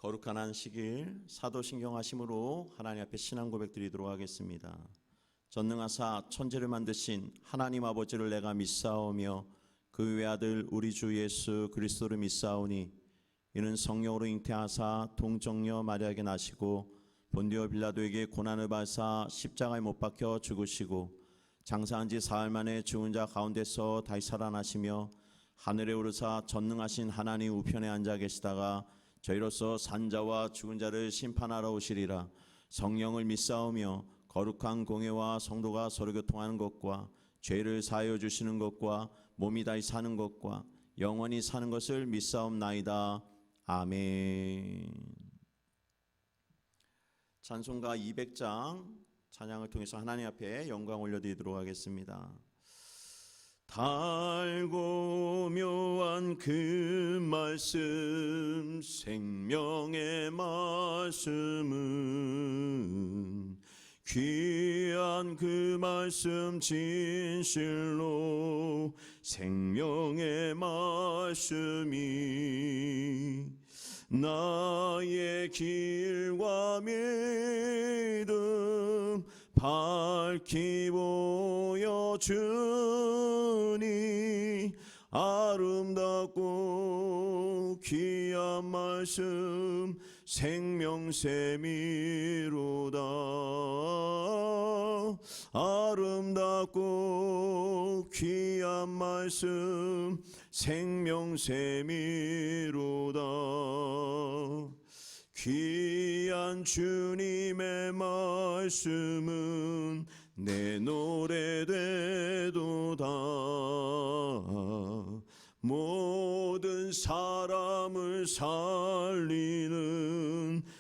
거룩한 안식일 사도신경하심으로 하나님 앞에 신앙 고백드리도록 하겠습니다. 전능하사 천지를 만드신 하나님 아버지를 내가 믿사오며 그 외아들 우리 주 예수 그리스도를 믿사오니 이는 성령으로 잉태하사 동정녀 마리아에게 나시고 본디오 빌라도에게 고난을 받으사 십자가에 못 박혀 죽으시고 장사한 지 사흘 만에 죽은 자 가운데서 다시 살아나시며 하늘에 오르사 전능하신 하나님 우편에 앉아 계시다가 저희로서 산자와 죽은 자를 심판하러 오시리라. 성령을 믿사오며 거룩한 공회와 성도가 서로 교통하는 것과 죄를 사하여 주시는 것과 몸이 다시 사는 것과 영원히 사는 것을 믿사옵나이다. 아멘. 찬송가 200장 찬양을 통해서 하나님 앞에 영광 올려드리도록 하겠습니다. 달고 묘한 그 말씀 생명의 말씀은 귀한 그 말씀 진실로 생명의 말씀이 나의 길과 믿음 밝히 보여주니 아름답고 귀한 말씀 생명샘이로다. 아름답고 귀한 말씀 생명샘이로다. 귀한 주님의 말씀은 내 노래 되도다. 모든 사람을 살리는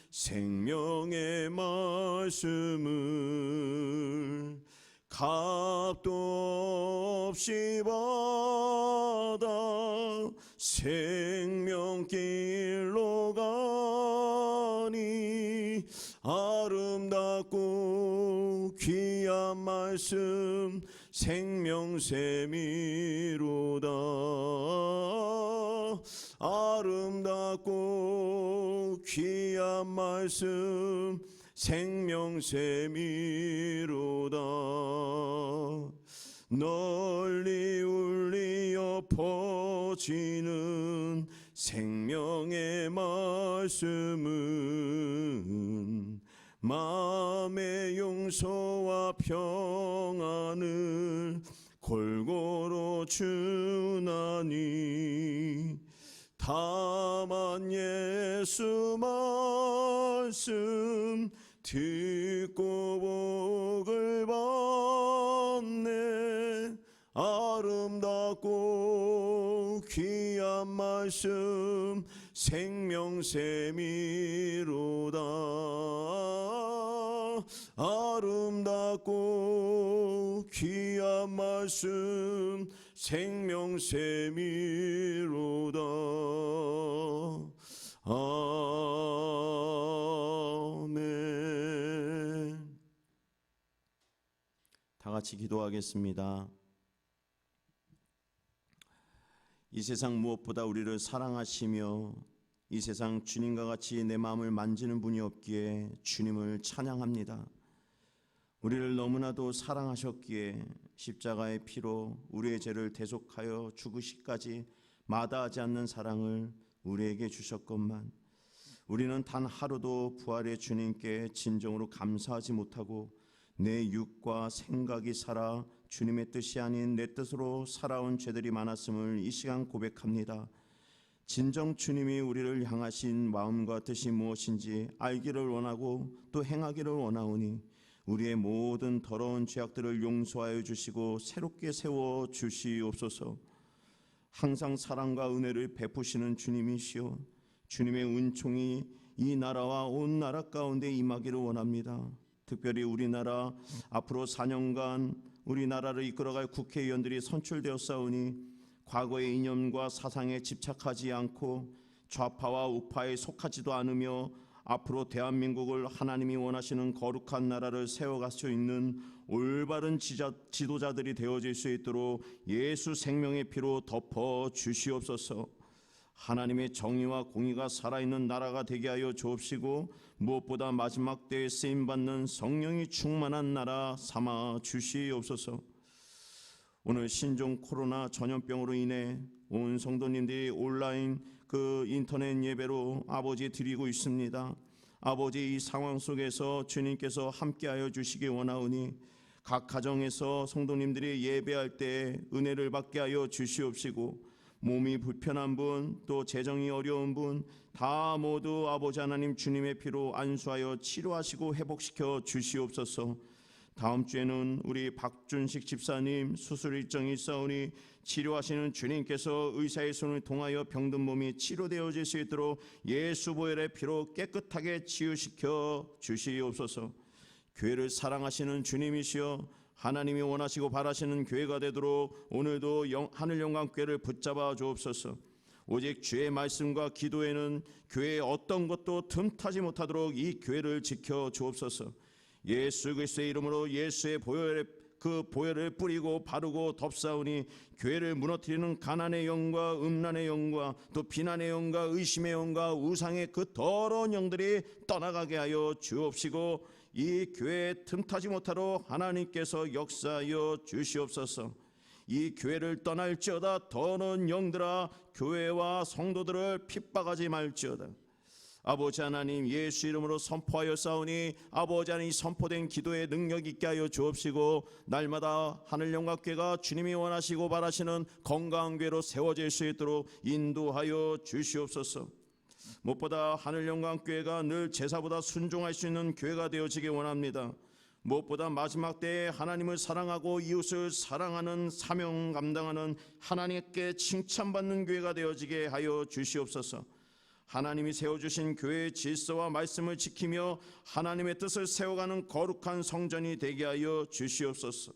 생명의 말씀을 값도 없이 받아 생명길로 가니 아름답고 귀한 말씀 생명샘이로다. 아름답고 귀한 말씀 생명샘이로다. 널리 울리어 퍼지는 생명의 말씀은 마음의 용서와 평안을 골고루 주나니 다만 예수 말씀 듣고 복을 받네. 아름답고 귀한 말씀 생명샘이로다. 아름답고 귀한 말씀 생명샘이로다. 아멘. 다 같이 기도하겠습니다. 이 세상 무엇보다 우리를 사랑하시며 이 세상 주님과 같이 내 마음을 만지는 분이 없기에 주님을 찬양합니다. 우리를 너무나도 사랑하셨기에 십자가의 피로 우리의 죄를 대속하여 죽으시기까지 마다하지 않는 사랑을 우리에게 주셨건만 우리는 단 하루도 부활의 주님께 진정으로 감사하지 못하고 내 육과 생각이 살아 주님의 뜻이 아닌 내 뜻으로 살아온 죄들이 많았음을 이 시간 고백합니다. 진정 주님이 우리를 향하신 마음과 뜻이 무엇인지 알기를 원하고 또 행하기를 원하오니 우리의 모든 더러운 죄악들을 용서하여 주시고 새롭게 세워 주시옵소서. 항상 사랑과 은혜를 베푸시는 주님이시오. 주님의 은총이 이 나라와 온 나라 가운데 임하기를 원합니다. 특별히 우리나라 앞으로 4년간 우리나라를 이끌어갈 국회의원들이 선출되었사오니 과거의 이념과 사상에 집착하지 않고 좌파와 우파에 속하지도 않으며 앞으로 대한민국을 하나님이 원하시는 거룩한 나라를 세워갈 수 있는 올바른 지도자들이 되어질 수 있도록 예수 생명의 피로 덮어 주시옵소서. 하나님의 정의와 공의가 살아있는 나라가 되게 하여 주옵시고 무엇보다 마지막 때에 쓰임받는 성령이 충만한 나라 삼아 주시옵소서. 오늘 신종 코로나 전염병으로 인해 온 성도님들이 온라인 인터넷 예배로 아버지 드리고 있습니다. 아버지, 이 상황 속에서 주님께서 함께하여 주시기 원하오니 각 가정에서 성도님들이 예배할 때 은혜를 받게 하여 주시옵시고 몸이 불편한 분, 또 재정이 어려운 분 다 모두 아버지 하나님 주님의 피로 안수하여 치료하시고 회복시켜 주시옵소서. 다음 주에는 우리 박준식 집사님 수술 일정이 있사오니 치료하시는 주님께서 의사의 손을 통하여 병든 몸이 치료되어질 수 있도록 예수 보혈의 피로 깨끗하게 치유시켜 주시옵소서. 교회를 사랑하시는 주님이시여 하나님이 원하시고 바라시는 교회가 되도록 오늘도 하늘영광교회를 붙잡아 주옵소서. 오직 주의 말씀과 기도에는 교회의 어떤 것도 틈타지 못하도록 이 교회를 지켜 주옵소서. 예수 그리스도의 이름으로 예수의 보혈을 뿌리고 바르고 덮사오니 교회를 무너뜨리는 가난의 영과 음란의 영과 또 비난의 영과 의심의 영과 우상의 그 더러운 영들이 떠나가게 하여 주옵시고 이 교회에 틈타지 못하도록 하나님께서 역사하여 주시옵소서. 이 교회를 떠날지어다 더러운 영들아 교회와 성도들을 핍박하지 말지어다. 아버지 하나님 예수 이름으로 선포하여 싸우니 아버지 하나님 선포된 기도의 능력 있게 하여 주옵시고 날마다 하늘영광교회가 주님이 원하시고 바라시는 건강한 교회로 세워질 수 있도록 인도하여 주시옵소서. 무엇보다 하늘영광교회가 늘 제사보다 순종할 수 있는 교회가 되어지기 원합니다. 무엇보다 마지막 때에 하나님을 사랑하고 이웃을 사랑하는 사명 감당하는 하나님께 칭찬받는 교회가 되어지게 하여 주시옵소서. 하나님이 세워주신 교회의 질서와 말씀을 지키며 하나님의 뜻을 세워가는 거룩한 성전이 되게 하여 주시옵소서.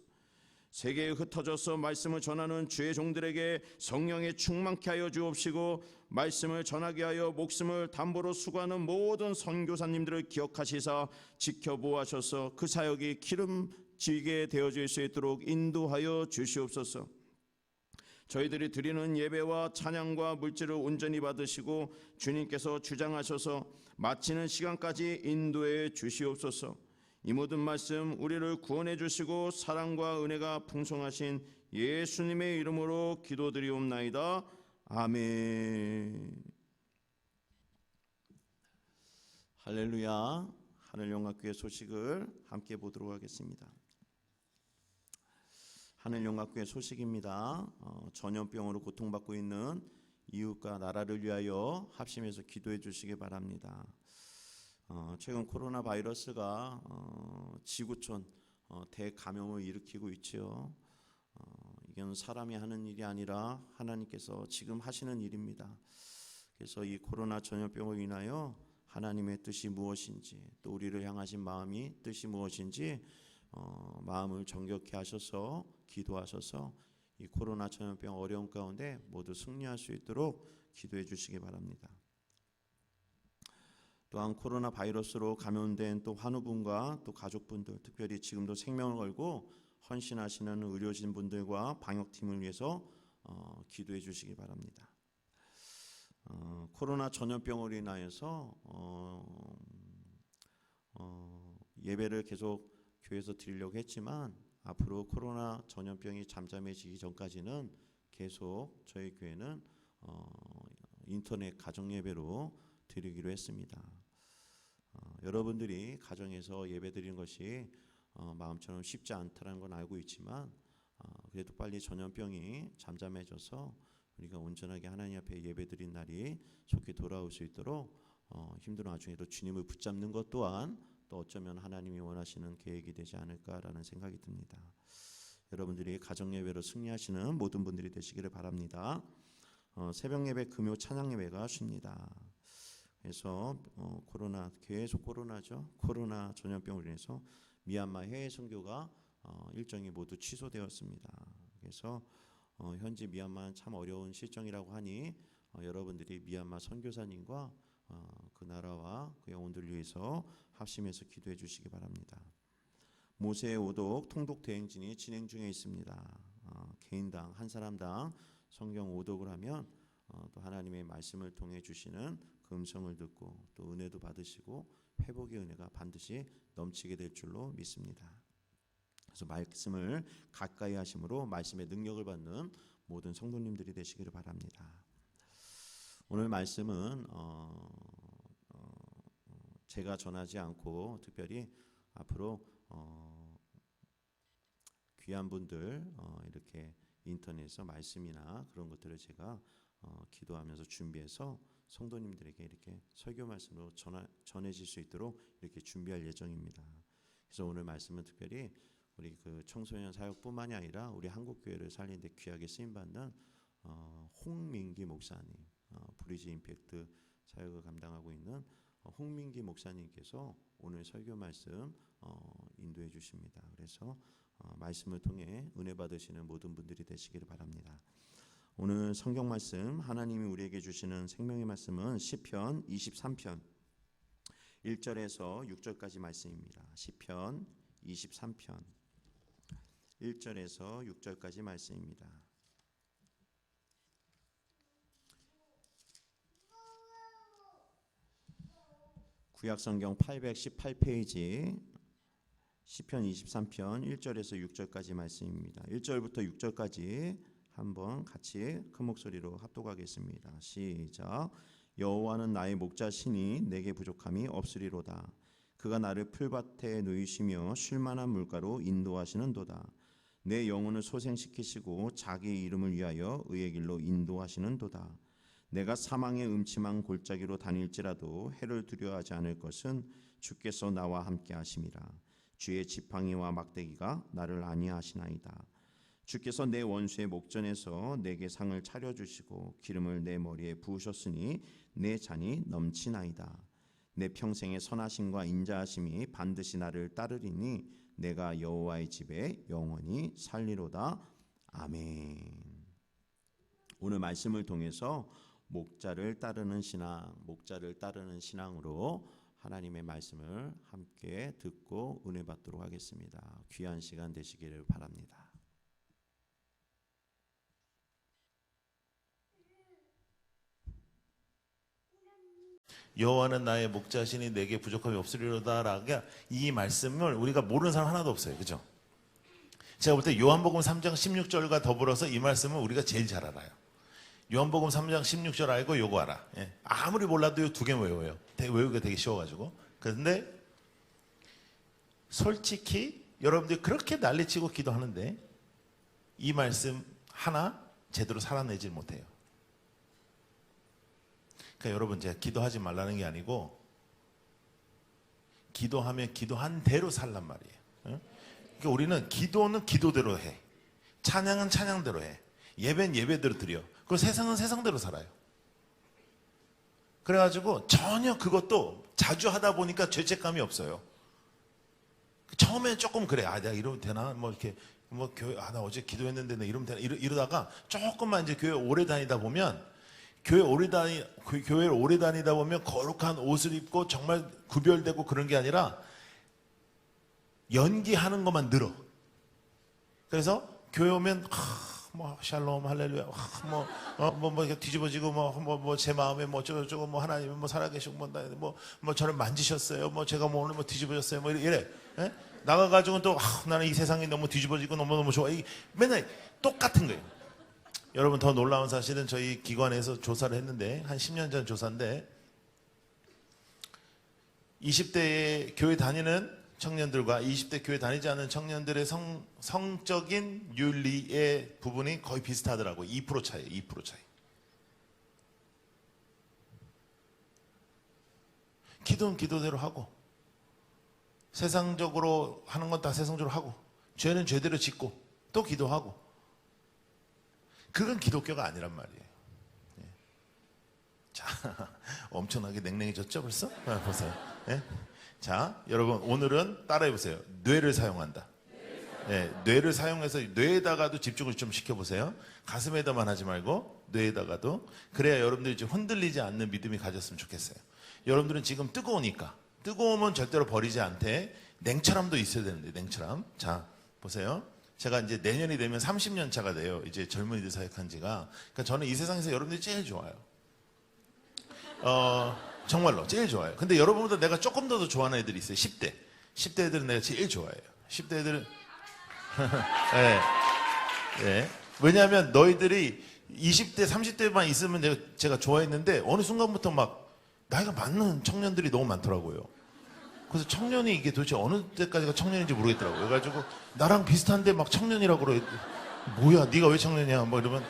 세계에 흩어져서 말씀을 전하는 주의 종들에게 성령에 충만케 하여 주옵시고 말씀을 전하게 하여 목숨을 담보로 수고하는 모든 선교사님들을 기억하시사 지켜보아셔서 그 사역이 기름지게 되어질 수 있도록 인도하여 주시옵소서. 저희들이 드리는 예배와 찬양과 물질을 온전히 받으시고 주님께서 주장하셔서 마치는 시간까지 인도해 주시옵소서. 이 모든 말씀 우리를 구원해 주시고 사랑과 은혜가 풍성하신 예수님의 이름으로 기도드리옵나이다. 아멘. 할렐루야. 하늘영광교회 소식을 함께 보도록 하겠습니다. 하늘영광교회 소식입니다. 전염병으로 고통받고 있는 이웃과 나라를 위하여 합심해서 기도해 주시기 바랍니다. 최근 코로나 바이러스가 지구촌 대감염을 일으키고 있지요. 이건 사람이 하는 일이 아니라 하나님께서 지금 하시는 일입니다. 그래서 이 코로나 전염병으로 인하여 하나님의 뜻이 무엇인지 또 우리를 향하신 뜻이 무엇인지 마음을 정결케 하셔서 기도하셔서 이 코로나 전염병 어려운 가운데 모두 승리할 수 있도록 기도해 주시기 바랍니다. 또한 코로나 바이러스로 감염된 또 환우분과 또 가족분들, 특별히 지금도 생명을 걸고 헌신하시는 의료진 분들과 방역팀을 위해서 기도해 주시기 바랍니다. 코로나 전염병으로 인하여서 예배를 계속 교회에서 드리려고 했지만 앞으로 코로나 전염병이 잠잠해지기 전까지는 계속 저희 교회는 인터넷 가정 예배로 드리기로 했습니다. 여러분들이 가정에서 예배 드리는 것이 마음처럼 쉽지 않다는 건 알고 있지만 그래도 빨리 전염병이 잠잠해져서 우리가 온전하게 하나님 앞에 예배 드린 날이 속히 돌아올 수 있도록 힘든 와중에도 주님을 붙잡는 것 또한 또 어쩌면 하나님이 원하시는 계획이 되지 않을까라는 생각이 듭니다. 여러분들이 가정 예배로 승리하시는 모든 분들이 되시기를 바랍니다. 새벽 예배, 금요 찬양 예배가 쉽니다. 그래서 계속 코로나 전염병으로 인해서 미얀마 해외 선교가 일정이 모두 취소되었습니다. 그래서 현재 미얀마는 참 어려운 실정이라고 하니 여러분들이 미얀마 선교사님과 그 나라와 그 영혼들을 위해서 합심해서 기도해 주시기 바랍니다. 모세의 오독 통독 대행진이 진행 중에 있습니다. 개인당 한 사람당 성경 오독을 하면 또 하나님의 말씀을 통해 주시는 그 음성을 듣고 또 은혜도 받으시고 회복의 은혜가 반드시 넘치게 될 줄로 믿습니다. 그래서 말씀을 가까이 하심으로 말씀의 능력을 받는 모든 성도님들이 되시기를 바랍니다. 오늘 말씀은 제가 전하지 않고 특별히 앞으로 귀한 분들 이렇게 인터넷에서 말씀이나 그런 것들을 제가 기도하면서 준비해서 성도님들에게 이렇게 설교 말씀으로 전해질 수 있도록 이렇게 준비할 예정입니다. 그래서 오늘 말씀은 특별히 우리 그 청소년 사역뿐만이 아니라 우리 한국교회를 살리는데 귀하게 쓰임받는 홍민기 목사님, 브리지 임팩트 사역을 감당하고 있는 홍민기 목사님께서 오늘 설교 말씀 인도해 주십니다. 그래서 말씀을 통해 은혜 받으시는 모든 분들이 되시기를 바랍니다. 오늘 성경 말씀 하나님이 우리에게 주시는 생명의 말씀은 시편 23편 1절에서 6절까지 말씀입니다. 시편 23편 1절에서 6절까지 말씀입니다. 구약성경 818페이지 시편 23편 1절에서 6절까지 말씀입니다. 1절부터 6절까지 한번 같이 큰 목소리로 합독하겠습니다. 시작. 여호와는 나의 목자시니 내게 부족함이 없으리로다. 그가 나를 풀밭에 누이시며 쉴만한 물가로 인도하시는도다. 내 영혼을 소생시키시고 자기 이름을 위하여 의의 길로 인도하시는도다. 내가 사망의 음침한 골짜기로 다닐지라도 해를 두려워하지 않을 것은 주께서 나와 함께 하심이라. 주의 지팡이와 막대기가 나를 안위하시나이다. 주께서 내 원수의 목전에서 내게 상을 차려주시고 기름을 내 머리에 부으셨으니 내 잔이 넘치나이다. 내 평생의 선하심과 인자하심이 반드시 나를 따르리니 내가 여호와의 집에 영원히 살리로다. 아멘. 오늘 말씀을 통해서 목자를 따르는 신앙, 목자를 따르는 신앙으로 하나님의 말씀을 함께 듣고 은혜 받도록 하겠습니다. 귀한 시간 되시기를 바랍니다. 여호와는 나의 목자시니 내게 부족함이 없으리로다라가 이 말씀을 우리가 모르는 사람 하나도 없어요. 그죠? 제가 볼 때 요한복음 3장 16절과 더불어서 이 말씀은 우리가 제일 잘 알아요. 요한복음 3장 16절 알고 요거 알아. 예. 아무리 몰라도 이 두 개 외워요. 외우기가 되게 쉬워가지고. 그런데 솔직히 여러분들이 그렇게 난리치고 기도하는데 이 말씀 하나 제대로 살아내질 못해요. 그러니까 여러분, 제가 기도하지 말라는 게 아니고 기도하면 기도한 대로 살란 말이에요. 그러니까 우리는 기도는 기도대로 해, 찬양은 찬양대로 해, 예배는 예배대로 드려. 그리고 세상은 세상대로 살아요. 그래가지고 전혀 그것도 자주 하다 보니까 죄책감이 없어요. 처음에 조금 그래, 내가 이러면 되나, 뭐 이렇게 뭐 교회 나 어제 기도했는데 나 이러면 되나 이러다가 조금만 이제 교회 오래 다니다 보면 교회를 오래 다니다 보면 거룩한 옷을 입고 정말 구별되고 그런 게 아니라 연기하는 것만 늘어. 그래서 교회 오면 뭐 샬롬 할렐루야 뭐 뒤집어지고 뭐 제 마음에 뭐 저거 뭐 하나님은 뭐 살아계시고 뭐 저를 만지셨어요. 뭐 제가 뭐 오늘 뭐 뒤집어졌어요. 뭐 이래. 예? 나가가지고는 또 나는 이 세상이 너무 뒤집어지고 너무 좋아. 맨날 똑같은 거예요. 여러분, 더 놀라운 사실은 저희 기관에서 조사를 했는데 한 10년 전 조사인데 20대에 교회 다니는 청년들과 20대 교회 다니지 않는 청년들의 성적인 윤리의 부분이 거의 비슷하더라고요. 2% 차이, 2% 차이. 기도는 기도대로 하고 세상적으로 하는 건 다 세상적으로 하고 죄는 죄대로 짓고 또 기도하고, 그건 기독교가 아니란 말이에요. 자, 엄청나게 냉랭해졌죠 벌써? 보세요. 예? 자, 여러분, 오늘은 따라해보세요. 뇌를 사용한다. 뇌를 사용해서 뇌에다가도 집중을 좀 시켜보세요. 가슴에다만 하지 말고 뇌에다가도. 그래야 여러분들이 좀 흔들리지 않는 믿음이 가졌으면 좋겠어요. 여러분들은 지금 뜨거우니까, 뜨거우면 절대로 버리지 않되 냉철함도 있어야 되는데, 냉철함. 자, 보세요. 제가 이제 내년이 되면 30년 차가 돼요. 이제 젊은이들 사역한 지가. 그러니까 저는 이 세상에서 여러분들이 제일 좋아요. 정말로 제일 좋아요. 근데 여러분보다 내가 조금 더 좋아하는 애들이 있어요. 10대. 10대 애들은 내가 제일 좋아해요. 10대 애들은 네. 네. 왜냐하면 너희들이 20대, 30대만 있으면 제가 좋아했는데 어느 순간부터 막 나이가 많은 청년들이 너무 많더라고요. 그래서 청년이 이게 도대체 어느 때까지가 청년인지 모르겠더라고요. 그래가지고 나랑 비슷한데 막 청년이라고 그래. 뭐야, 네가 왜 청년이야? 뭐 이러면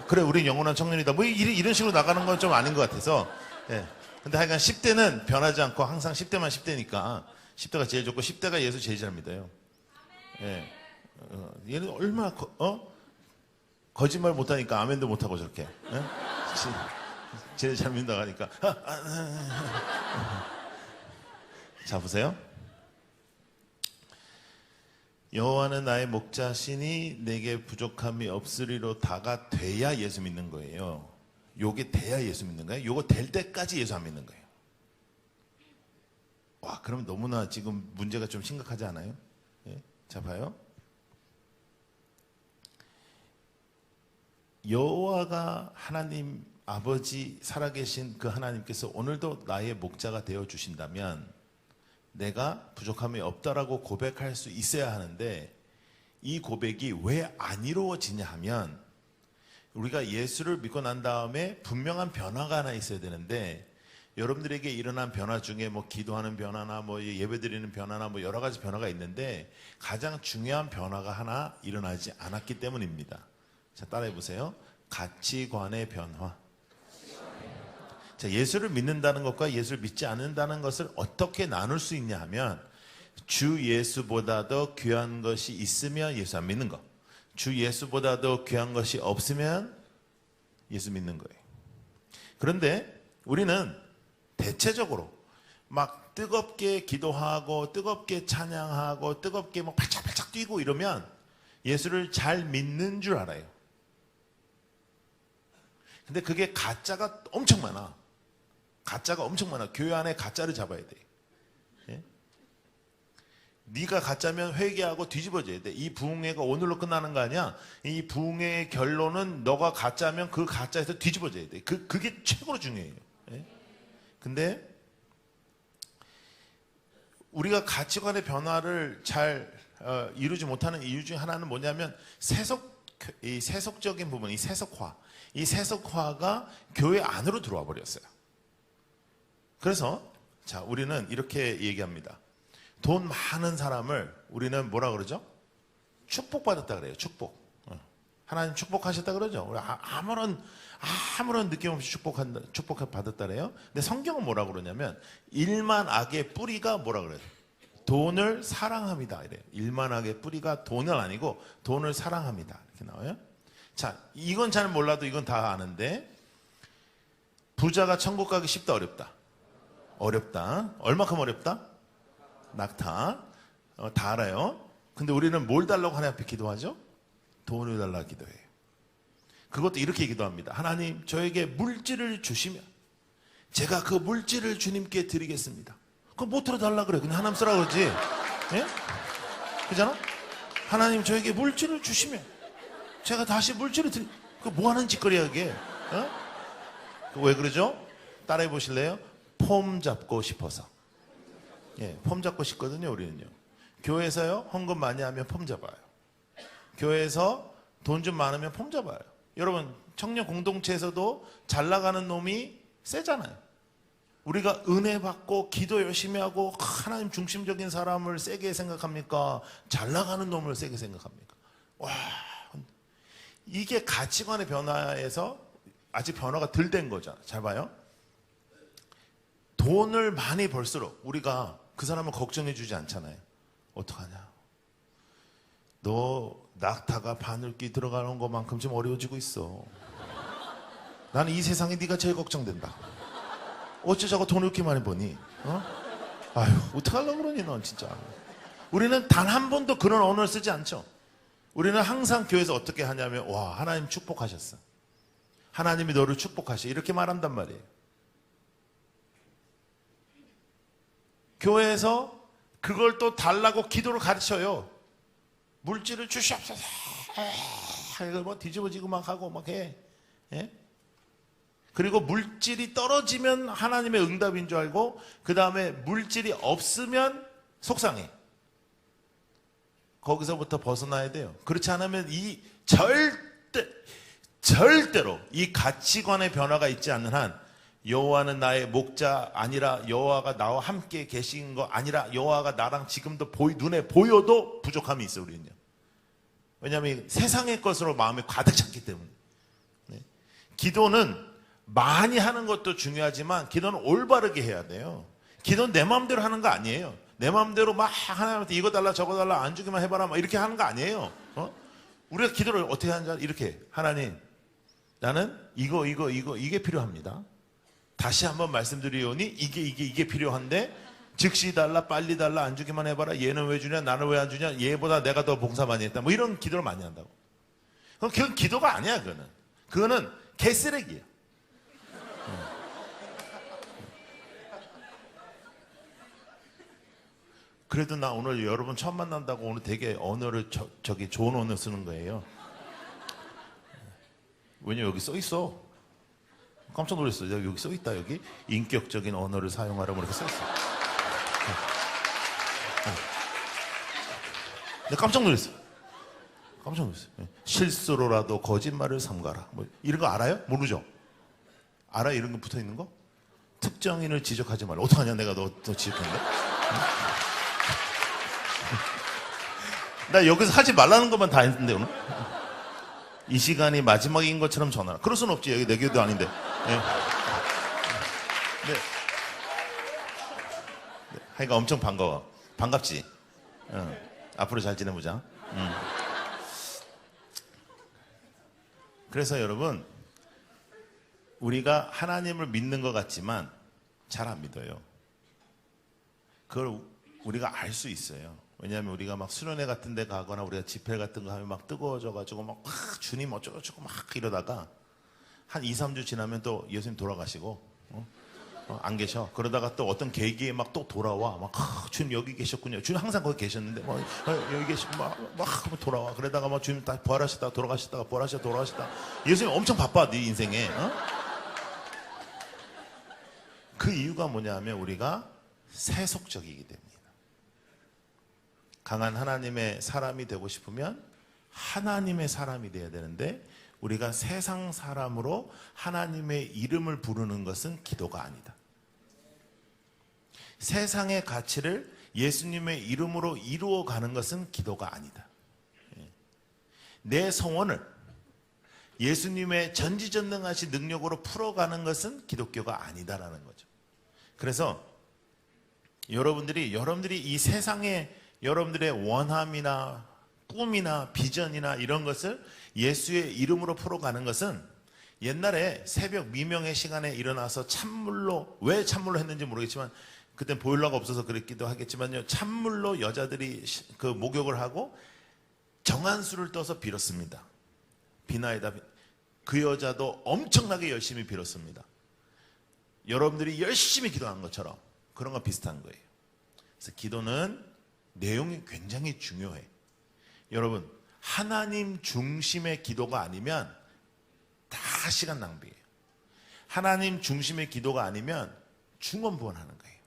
그래, 우린 영원한 청년이다. 뭐 이런 식으로 나가는 건 좀 아닌 것 같아서. 예. 근데 하여간 10대는 변하지 않고 항상 10대만 10대니까 10대가 제일 좋고 10대가 예수 제일 잘 믿어요. 예. 얘는 얼마나 거짓말 못하니까 아멘도 못하고 저렇게. 예? 제일 잘 믿는다고 하니까. 자, 보세요. 여호와는 나의 목자시니 내게 부족함이 없으리로 다가 돼야 예수 믿는 거예요. 요게 돼야 예수 믿는 거예요. 요거 될 때까지 예수 안 믿는 거예요. 와, 그럼 너무나 지금 문제가 좀 심각하지 않아요? 예? 자, 봐요. 여호와가 하나님 아버지 살아계신 그 하나님께서 오늘도 나의 목자가 되어 주신다면 내가 부족함이 없다라고 고백할 수 있어야 하는데, 이 고백이 왜 안 이루어지냐 하면 우리가 예수를 믿고 난 다음에 분명한 변화가 하나 있어야 되는데, 여러분들에게 일어난 변화 중에 뭐 기도하는 변화나 뭐 예배드리는 변화나 뭐 여러 가지 변화가 있는데 가장 중요한 변화가 하나 일어나지 않았기 때문입니다. 자, 따라해 보세요. 가치관의 변화. 자, 예수를 믿는다는 것과 예수를 믿지 않는다는 것을 어떻게 나눌 수 있냐 하면, 주 예수보다 더 귀한 것이 있으면 예수 안 믿는 거, 주 예수보다 더 귀한 것이 없으면 예수 믿는 거예요. 그런데 우리는 대체적으로 막 뜨겁게 기도하고 뜨겁게 찬양하고 뜨겁게 막 팔짝팔짝 뛰고 이러면 예수를 잘 믿는 줄 알아요. 근데 그게 가짜가 엄청 많아. 가짜가 엄청 많아. 교회 안에 가짜를 잡아야 돼. 예? 네가 가짜면 회개하고 뒤집어져야 돼. 이 부흥회가 오늘로 끝나는 거 아니야? 이 부흥회의 결론은 너가 가짜면 그 가짜에서 뒤집어져야 돼. 그게 최고로 중요해요. 예? 근데 우리가 가치관의 변화를 잘 이루지 못하는 이유 중 하나는 뭐냐면 이 세속적인 부분, 이 세속화가 교회 안으로 들어와 버렸어요. 그래서 자, 우리는 이렇게 얘기합니다. 돈 많은 사람을 우리는 뭐라 그러죠? 축복받았다 그래요. 축복. 하나님 축복하셨다 그러죠. 우리 아무런 느낌 없이 축복받았다 그래요. 근데 성경은 뭐라 그러냐면 일만 악의 뿌리가 뭐라 그래요? 돈을 사랑합니다. 이래요. 일만 악의 뿌리가 돈은 아니고 돈을 사랑합니다. 이렇게 나와요. 자, 이건 잘 몰라도 이건 다 아는데, 부자가 천국 가기 쉽다 어렵다? 어렵다. 얼마큼 어렵다? 낙타. 다 알아요. 근데 우리는 뭘 달라고 하나님 앞에 기도하죠? 돈을 달라고 기도해요. 그것도 이렇게 기도합니다. 하나님, 저에게 물질을 주시면 제가 그 물질을 주님께 드리겠습니다. 그럼 못 들어달라 그래. 그냥 하나님 쓰라 그러지. 예? 그잖아? 하나님, 저에게 물질을 주시면 제가 다시 물질을 그 뭐 하는 짓거리야 그게? 왜 그러죠? 따라해 보실래요? 폼 잡고 싶어서. 예, 폼 잡고 싶거든요, 우리는요. 교회에서요, 헌금 많이 하면 폼 잡아요. 교회에서 돈 좀 많으면 폼 잡아요. 여러분, 청년 공동체에서도 잘 나가는 놈이 세잖아요. 우리가 은혜 받고 기도 열심히 하고 하나님 중심적인 사람을 세게 생각합니까? 잘 나가는 놈을 세게 생각합니까? 와, 이게 가치관의 변화에서 아직 변화가 덜 된 거죠. 잘 봐요. 돈을 많이 벌수록 우리가 그 사람을 걱정해 주지 않잖아요. 어떡하냐? 너 낙타가 바늘귀 들어가는 것만큼 좀 어려워지고 있어. 나는 이 세상에 네가 제일 걱정된다. 어쩌자고 돈을 이렇게 많이 버니? 아휴, 어떡하려고 그러니 넌 진짜. 우리는 단 한 번도 그런 언어를 쓰지 않죠. 우리는 항상 교회에서 어떻게 하냐면, 와, 하나님 축복하셨어. 하나님이 너를 축복하셔. 이렇게 말한단 말이에요. 교회에서 그걸 또 달라고 기도를 가르쳐요. 물질을 주시옵소서. 이거 뭐 뒤집어지고 막 하고 막 해. 예? 그리고 물질이 떨어지면 하나님의 응답인 줄 알고 그 다음에 물질이 없으면 속상해. 거기서부터 벗어나야 돼요. 그렇지 않으면 이 절대로 이 가치관의 변화가 있지 않는 한 여호와는 나의 목자 아니라 여호와가 나와 함께 계신 거 아니라 여호와가 나랑 지금도 눈에 보여도 부족함이 있어 우리는요. 왜냐하면 세상의 것으로 마음이 가득 찼기 때문에. 네. 기도는 많이 하는 것도 중요하지만 기도는 올바르게 해야 돼요. 기도는 내 마음대로 하는 거 아니에요. 내 마음대로 막 하나님한테 이거 달라 저거 달라 안 주기만 해봐라 막 이렇게 하는 거 아니에요. 우리가 기도를 어떻게 하는지 이렇게 하나님 나는 이게 필요합니다. 다시 한번 말씀드리오니 이게 필요한데 즉시 달라 빨리 달라 안 주기만 해봐라. 얘는 왜 주냐 나는 왜 안 주냐 얘보다 내가 더 봉사 많이 했다 뭐 이런 기도를 많이 한다고. 그건 기도가 아니야. 그거는 개쓰레기야. 그래도 나 오늘 여러분 처음 만난다고 오늘 되게 언어를 좋은 언어 쓰는 거예요. 왜냐 여기 써 있어. 깜짝 놀랐어. 여기 써 있다. 여기 인격적인 언어를 사용하라고 이렇게 써 있어. 내가 깜짝 놀랐어. 실수로라도 거짓말을 삼가라. 뭐 이런 거 알아요? 모르죠? 알아요? 이런 거 붙어 있는 거? 특정인을 지적하지 말라. 어떡하냐 내가 너 지적했는데? 나 여기서 하지 말라는 것만 다 했는데 오늘. 이 시간이 마지막인 것처럼 전화라. 그럴 순 없지. 여기 내 교도 아닌데. 네. 네. 하여가 엄청 반가워. 반갑지? 앞으로 잘 지내보자. 그래서 여러분 우리가 하나님을 믿는 것 같지만 잘 안 믿어요. 그걸 우리가 알 수 있어요. 왜냐하면 우리가 막 수련회 같은 데 가거나 우리가 집회 같은 거 하면 막 뜨거워져가지고 막 주님 어쩌고저쩌고 막 이러다가 한 2, 3주 지나면 또 예수님 돌아가시고 안 계셔. 그러다가 또 어떤 계기에 막 또 돌아와. 막 주님 여기 계셨군요. 주님 항상 거기 계셨는데 막 여기 계시고 막 돌아와. 그러다가 막 주님 다 부활하셨다가 돌아가셨다가 부활하셨다가 돌아가셨다가 예수님 엄청 바빠 네 인생에. 그 이유가 뭐냐면 우리가 세속적이기 때문이다. 강한 하나님의 사람이 되고 싶으면 하나님의 사람이 돼야 되는데 우리가 세상 사람으로 하나님의 이름을 부르는 것은 기도가 아니다. 세상의 가치를 예수님의 이름으로 이루어가는 것은 기도가 아니다. 내 소원을 예수님의 전지전능하신 능력으로 풀어가는 것은 기독교가 아니다라는 거죠. 그래서 여러분들이 이 세상에 여러분들의 원함이나 꿈이나 비전이나 이런 것을 예수의 이름으로 풀어가는 것은 옛날에 새벽 미명의 시간에 일어나서 왜 찬물로 했는지 모르겠지만 그땐 보일러가 없어서 그랬기도 하겠지만요. 찬물로 여자들이 그 목욕을 하고 정한수를 떠서 빌었습니다. 비나이다. 그 여자도 엄청나게 열심히 빌었습니다. 여러분들이 열심히 기도한 것처럼 그런 거 비슷한 거예요. 그래서 기도는 내용이 굉장히 중요해. 여러분 하나님 중심의 기도가 아니면 다 시간 낭비예요. 하나님 중심의 기도가 아니면 중언부언하는 거예요.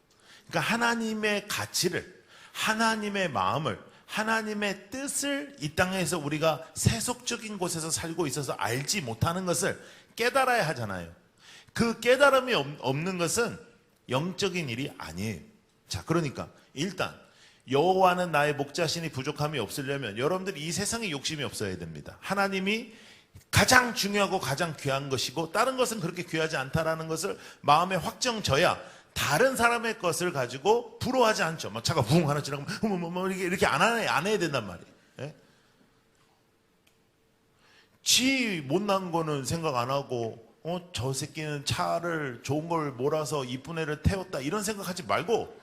그러니까 하나님의 가치를, 하나님의 마음을, 하나님의 뜻을 이 땅에서 우리가 세속적인 곳에서 살고 있어서 알지 못하는 것을 깨달아야 하잖아요. 그 깨달음이 없는 것은 영적인 일이 아니에요. 자, 그러니까 일단 여호와는 나의 목자시니 부족함이 없으려면 여러분들이 이 세상에 욕심이 없어야 됩니다. 하나님이 가장 중요하고 가장 귀한 것이고 다른 것은 그렇게 귀하지 않다라는 것을 마음에 확정져야 다른 사람의 것을 가지고 부러워하지 않죠. 막 차가 붕 하나 지나가면 이렇게 안 해야 된단 말이에요. 예? 지 못난 거는 생각 안 하고 저 새끼는 차를 좋은 걸 몰아서 이쁜 애를 태웠다 이런 생각하지 말고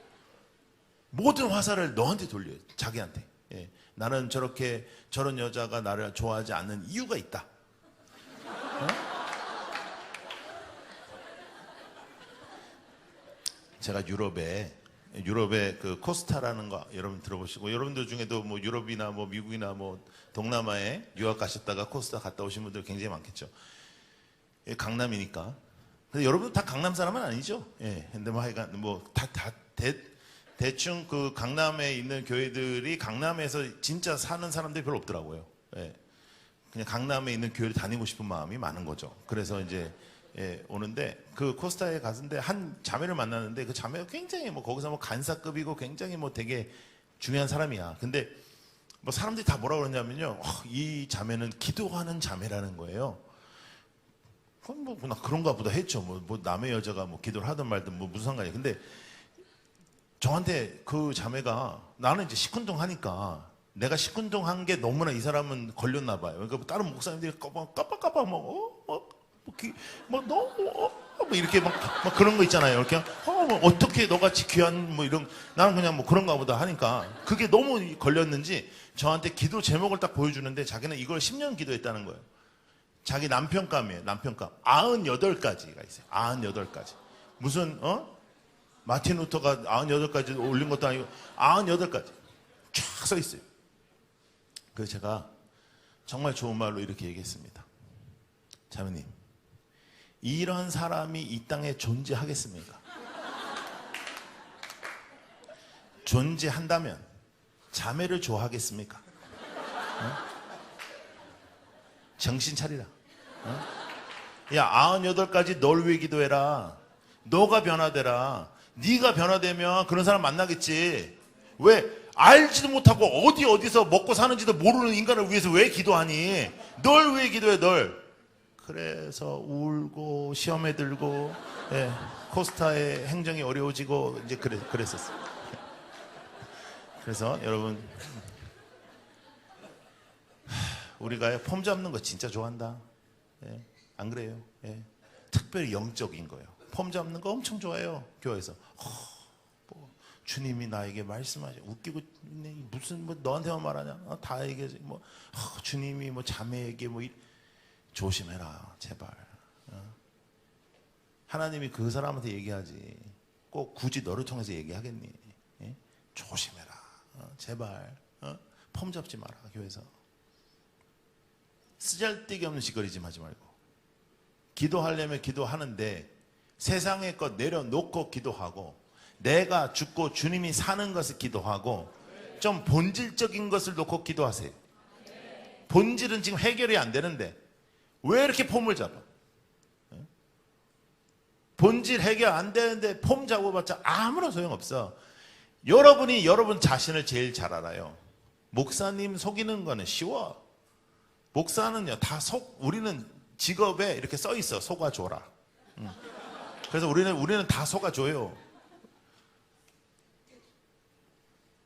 모든 화살을 너한테 돌려요. 자기한테. 예. 나는 저런 여자가 나를 좋아하지 않는 이유가 있다. 제가 유럽에 유럽의 그 코스타라는 거 여러분 들어보시고, 여러분들 중에도 뭐 유럽이나 뭐 미국이나 뭐 동남아에 유학 가셨다가 코스타 갔다 오신 분들 굉장히 많겠죠. 예, 강남이니까. 근데 여러분들 다 강남 사람은 아니죠. 예, 근데 뭐 하여간 뭐 대충 그 강남에 있는 교회들이 강남에서 진짜 사는 사람들이 별로 없더라고요. 예, 그냥 강남에 있는 교회를 다니고 싶은 마음이 많은 거죠. 그래서 이제 예, 오는데 그 코스타에 갔는데 한 자매를 만났는데 그 자매가 굉장히 뭐 거기서 뭐 간사급이고 굉장히 뭐 되게 중요한 사람이야. 근데 뭐 사람들이 다 뭐라 그러냐면요, 이 자매는 기도하는 자매라는 거예요. 그건 뭐 나 그런가 보다 했죠. 뭐 남의 여자가 뭐 기도를 하든 말든 뭐 무슨 상관이야. 근데 저한테 그 자매가, 나는 이제 시큰둥 하니까 내가 시큰둥 한 게 너무나 이 사람은 걸렸나 봐요. 그러니까 다른 목사님들이 깜빡깜빡 뭐 이렇게 막 그런 거 있잖아요. 이렇게 뭐 어떻게 너같이 귀한 뭐 이런, 나는 그냥 뭐 그런가 보다 하니까 그게 너무 걸렸는지 저한테 기도 제목을 딱 보여주는데 자기는 이걸 10년 기도했다는 거예요. 자기 남편감이에요. 남편감 98가지가 있어요. 98가지. 무슨 마틴 루터가 98가지 올린 것도 아니고 98가지 쫙 써 있어요. 그래서 제가 정말 좋은 말로 이렇게 얘기했습니다. 자매님, 이런 사람이 이 땅에 존재하겠습니까? 존재한다면 자매를 좋아하겠습니까? 정신 차리라. 야, 98가지 널 위해 기도해라. 너가 변화되라. 네가 변화되면 그런 사람 만나겠지. 왜 알지도 못하고 어디서 먹고 사는지도 모르는 인간을 위해서 왜 기도하니? 널 위해 기도해, 널. 그래서 울고 시험에 들고, 예, 코스타의 행정이 어려워지고 이제 그랬었어요. 그래서 여러분, 우리가 폼 잡는 거 진짜 좋아한다. 예, 안 그래요? 예, 특별히 영적인 거예요. 폼 잡는 거 엄청 좋아해요. 교회에서. 뭐 주님이 나에게 말씀하셔. 웃기고 무슨 뭐 너한테만 말하냐? 다 얘기해. 뭐 주님이 뭐 자매에게 뭐 조심해라, 제발. 하나님이 그 사람한테 얘기하지. 꼭 굳이 너를 통해서 얘기하겠니? 예? 조심해라, 제발. 폼 잡지 마라, 교회에서. 쓰잘데기 없는 짓거리 좀 하지 말고. 기도하려면 기도하는데 세상의 것 내려놓고 기도하고, 내가 죽고 주님이 사는 것을 기도하고, 좀 본질적인 것을 놓고 기도하세요. 본질은 지금 해결이 안 되는데 왜 이렇게 폼을 잡아? 본질 해결 안 되는데 폼 잡아봤자 아무런 소용없어. 여러분이 여러분 자신을 제일 잘 알아요. 목사님 속이는 거는 쉬워. 목사는요, 다 우리는 직업에 이렇게 써 있어. 속아줘라. 그래서 우리는 다 속아줘요.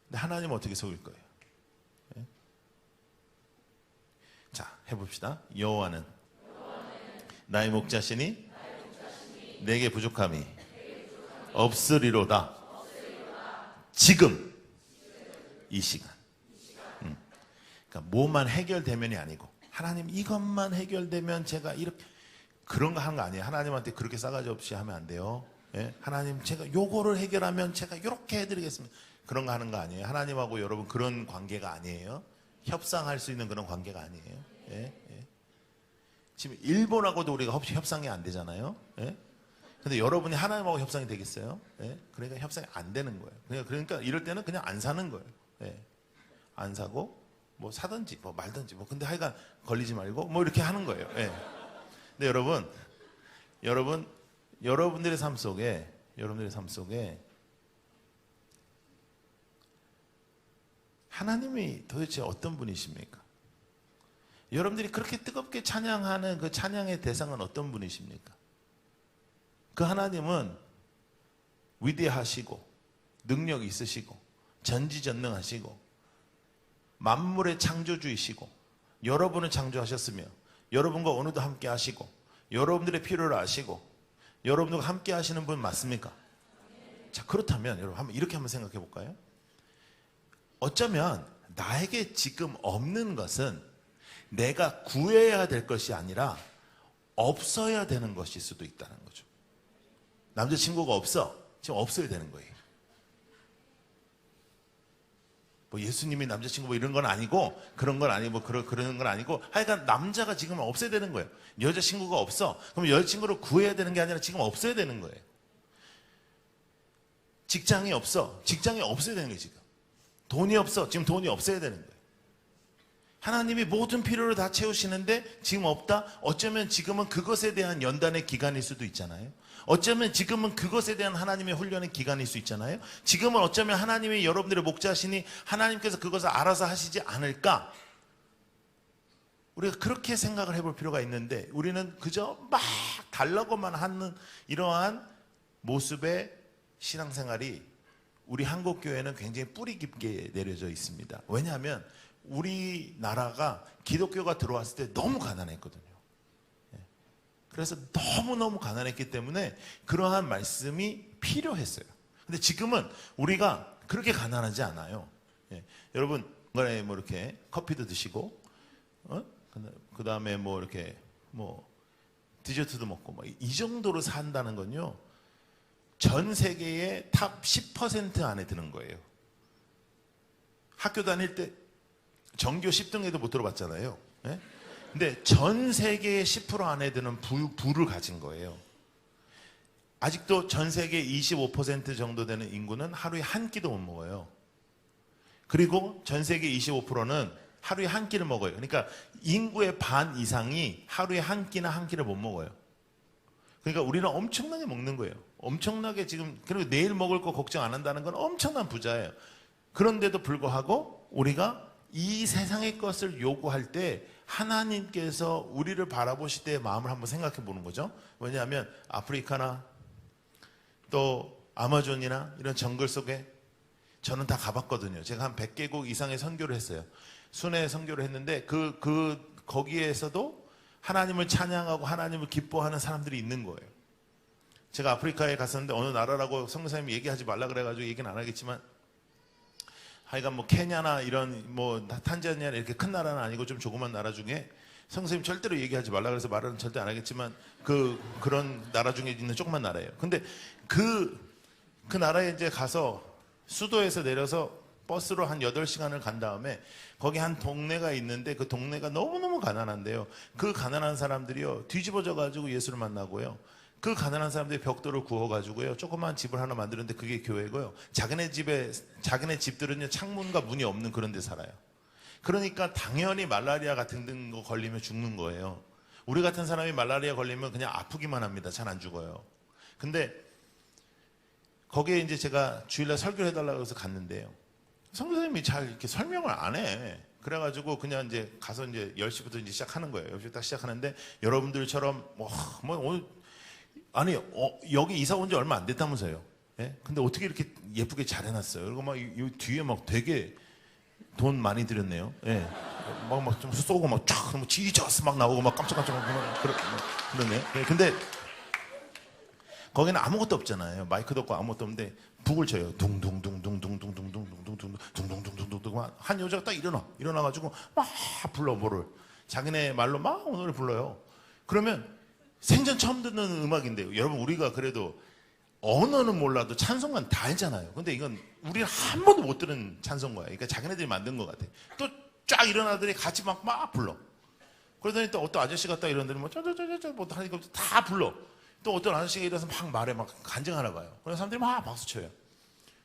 근데 하나님은 어떻게 속일 거예요? 네? 자, 해봅시다. 여호와는 나의 목자시니 내게 부족함이 없으리로다. 지금 이 시간. 그러니까 뭐만 해결되면이 아니고, 하나님 이것만 해결되면 제가 이렇게, 그런 거 하는 거 아니에요. 하나님한테 그렇게 싸가지 없이 하면 안 돼요. 예? 하나님 제가 요거를 해결하면 제가 이렇게 해드리겠습니다. 그런 거 하는 거 아니에요. 하나님하고 여러분 그런 관계가 아니에요. 협상할 수 있는 그런 관계가 아니에요. 예? 예. 지금 일본하고도 우리가 협상이 안 되잖아요. 예? 근데 여러분이 하나님하고 협상이 되겠어요? 예? 그러니까 협상이 안 되는 거예요. 그러니까 이럴 때는 그냥 안 사는 거예요. 예. 안 사고 뭐 사든지 뭐 말든지 뭐, 근데 하여간 걸리지 말고 뭐 이렇게 하는 거예요. 예. 근데 여러분들의 삶 속에 하나님이 도대체 어떤 분이십니까? 여러분들이 그렇게 뜨겁게 찬양하는 그 찬양의 대상은 어떤 분이십니까? 그 하나님은 위대하시고 능력 있으시고 전지전능하시고 만물의 창조주이시고, 여러분을 창조하셨으며 여러분과 오늘도 함께 하시고 여러분들의 필요를 아시고 여러분들과 함께 하시는 분 맞습니까? 자, 그렇다면 여러분 이렇게 한번 생각해 볼까요? 어쩌면 나에게 지금 없는 것은 내가 구해야 될 것이 아니라 없어야 되는 것일 수도 있다는 거죠. 남자친구가 없어. 지금 없어야 되는 거예요. 뭐 예수님이 남자친구 뭐 이런 건 아니고 그런 건 아니고 뭐 그런 건 아니고 하여간 남자가 지금 없어야 되는 거예요. 여자친구가 없어. 그럼 여자친구를 구해야 되는 게 아니라 지금 없어야 되는 거예요. 직장이 없어. 직장이 없어야 되는 거예요, 지금. 돈이 없어. 지금 돈이 없어야 되는 거예요. 하나님이 모든 필요를 다 채우시는데 지금 없다? 어쩌면 지금은 그것에 대한 연단의 기간일 수도 있잖아요. 어쩌면 지금은 그것에 대한 하나님의 훈련의 기간일 수 있잖아요. 지금은 어쩌면 하나님이 여러분들의 목자시니 하나님께서 그것을 알아서 하시지 않을까? 우리가 그렇게 생각을 해볼 필요가 있는데 우리는 그저 막 달라고만 하는 이러한 모습의 신앙생활이 우리 한국교회는 굉장히 뿌리 깊게 내려져 있습니다. 왜냐하면 우리나라가 기독교가 들어왔을 때 너무 가난했거든요. 그래서 너무너무 가난했기 때문에 그러한 말씀이 필요했어요. 근데 지금은 우리가 그렇게 가난하지 않아요. 여러분, 중간에 뭐 이렇게 커피도 드시고, 그 다음에 뭐 이렇게 뭐 디저트도 먹고, 뭐 이 정도로 산다는 건요, 전 세계의 탑 10% 안에 드는 거예요. 학교 다닐 때 전교 10등에도 못 들어봤잖아요. 예? 근데 전 세계의 10% 안에 드는 부를 가진 거예요. 아직도 전 세계 25% 정도 되는 인구는 하루에 한 끼도 못 먹어요. 그리고 전 세계 25%는 하루에 한 끼를 먹어요. 그러니까 인구의 반 이상이 하루에 한 끼나 한 끼를 못 먹어요. 그러니까 우리는 엄청나게 먹는 거예요. 엄청나게 지금, 그리고 내일 먹을 거 걱정 안 한다는 건 엄청난 부자예요. 그런데도 불구하고 우리가 이 세상의 것을 요구할 때 하나님께서 우리를 바라보실 때의 마음을 한번 생각해 보는 거죠. 왜냐하면 아프리카나 또 아마존이나 이런 정글 속에 저는 다 가봤거든요. 제가 한 100개국 이상의 선교를 했어요. 순회 선교를 했는데 거기에서도 하나님을 찬양하고 하나님을 기뻐하는 사람들이 있는 거예요. 제가 아프리카에 갔었는데 어느 나라라고 성교사님이 얘기하지 말라 그래가지고 얘기는 안 하겠지만 하여간 뭐 케냐나 이런 뭐 탄자니아나 이렇게 큰 나라는 아니고 좀 조그만 나라 중에 성교사님 절대로 얘기하지 말라 그래서 말은 절대 안 하겠지만 그런 나라 중에 있는 조그만 나라예요. 근데 그 나라에 이제 가서 수도에서 내려서 버스로 한 8시간을 간 다음에 거기 한 동네가 있는데 그 동네가 너무너무 가난한데요. 그 가난한 사람들이요, 뒤집어져 가지고 예수를 만나고요. 그 가난한 사람들이 벽돌을 구워가지고요, 조그만 집을 하나 만드는데 그게 교회고요. 자기네 집들은요, 창문과 문이 없는 그런 데 살아요. 그러니까 당연히 말라리아 같은 거 걸리면 죽는 거예요. 우리 같은 사람이 말라리아 걸리면 그냥 아프기만 합니다. 잘 안 죽어요. 근데 거기에 이제 제가 주일날 설교를 해달라고 해서 갔는데요. 선교사님이 잘 이렇게 설명을 안 해. 그래가지고 그냥 이제 가서 이제 10시부터 이제 시작하는 거예요. 10시 딱 시작하는데 여러분들처럼 뭐 오늘 아니 여기 이사 온 지 얼마 안 됐다면서요. 예? 근데 어떻게 이렇게 예쁘게 잘 해놨어요. 그리고 막 이 뒤에 막 되게 돈 많이 들였네요. 예. 막 좀 쏘고 막 쫙 뭐 지저스 막 나오고 막 깜짝깜짝 막 그러네. 예. 근데 거기는 아무것도 없잖아요. 마이크도 없고 아무것도 없는데 북을 쳐요. 둥둥둥둥둥둥둥둥둥둥둥둥둥둥둥둥 한 여자가 딱 일어나가지고 막 불러 뭐를 자기네 말로 막 오늘을 불러요. 그러면 생전 처음 듣는 음악인데요. 여러분 우리가 그래도 언어는 몰라도 찬송가는 다 알잖아요. 근데 이건 우리는 한 번도 못 들은 찬송가예요. 그러니까 자기네들이 만든 것 같아. 또 쫙 일어나더니 같이 막 불러. 그러더니 또 어떤 아저씨가 딱 이러더니 뭐 짜자자자 뭐 하니까 다 불러. 또 어떤 아저씨가 일어나서 막 말해 막 간증하나 봐요. 그래서 사람들이 막 박수 쳐요.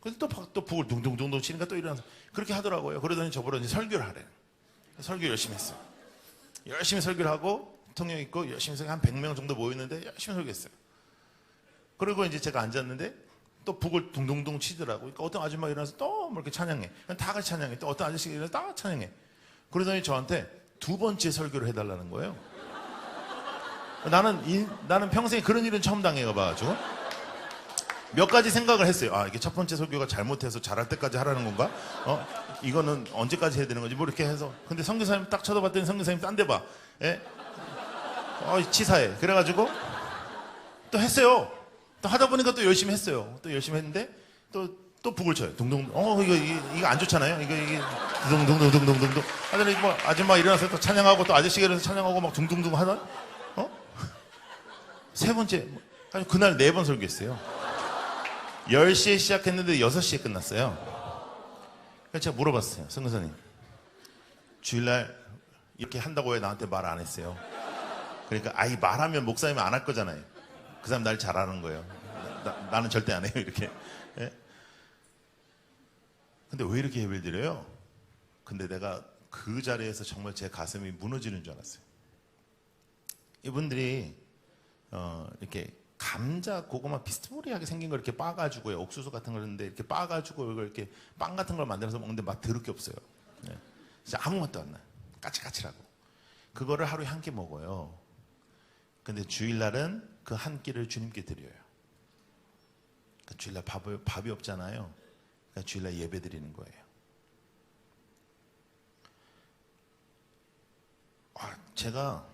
근데 또 북을 둥둥둥둥 치니까 또 일어나서 그렇게 하더라고요. 그러더니 저보러 이제 설교를 하래요. 설교 열심히 했어요. 열심히 설교를 하고 통역 있고 열심히 설교 한 100명 정도 모였는데 열심히 설교했어요. 그리고 이제 제가 앉았는데 또 북을 둥둥둥 치더라고요. 그러니까 어떤 아줌마가 일어나서 또 뭐 이렇게 찬양해. 다 같이 찬양해. 또 어떤 아저씨가 일어나서 다 찬양해. 그러더니 저한테 2번째 설교를 해달라는 거예요. 나는 평생에 그런 일은 처음 당해봐가지고 몇 가지 생각을 했어요. 아, 이게 첫 번째 설교가 잘못해서 잘할 때까지 하라는 건가? 이거는 언제까지 해야 되는 거지? 뭐 이렇게 해서. 근데 선교사님 딱 쳐다봤더니 선교사님 딴 데 봐. 예? 치사해. 그래가지고 또 했어요. 또 하다 보니까 또 열심히 했어요. 또 열심히 했는데 또 북을 쳐요. 둥둥. 이거 안 좋잖아요. 이게 둥둥둥둥둥둥둥. 하더니 뭐 아줌마 일어나서 또 찬양하고 또 아저씨가 일어나서 찬양하고 막 둥둥둥 하던. 세 번째, 그날 4번 설교했어요. 10시에 시작했는데 6시에 끝났어요. 그래서 제가 물어봤어요. 선교사님, 주일날 이렇게 한다고 왜 나한테 말 안 했어요? 그러니까 아이 말하면 목사님은 안 할 거잖아요. 그 사람 날 잘 아는 거예요. 나는 절대 안 해요. 이렇게. 예? 근데 왜 이렇게 예배를 드려요? 근데 내가 그 자리에서 정말 제 가슴이 무너지는 줄 알았어요. 이분들이 이렇게 감자, 고구마 비스무리하게 생긴 걸 이렇게 빻아가지고요. 옥수수 같은 걸 했는데 이렇게 빻아가지고 이걸 이렇게 빵 같은 걸 만들어서 먹는데 맛 더럽게 없어요. 예. 진짜 아무것도 안 나요. 까칠까칠하고. 그거를 하루에 한 끼 먹어요. 근데 주일날은 그 한 끼를 주님께 드려요. 그러니까 주일날 밥이 없잖아요. 그러니까 주일날 예배 드리는 거예요. 제가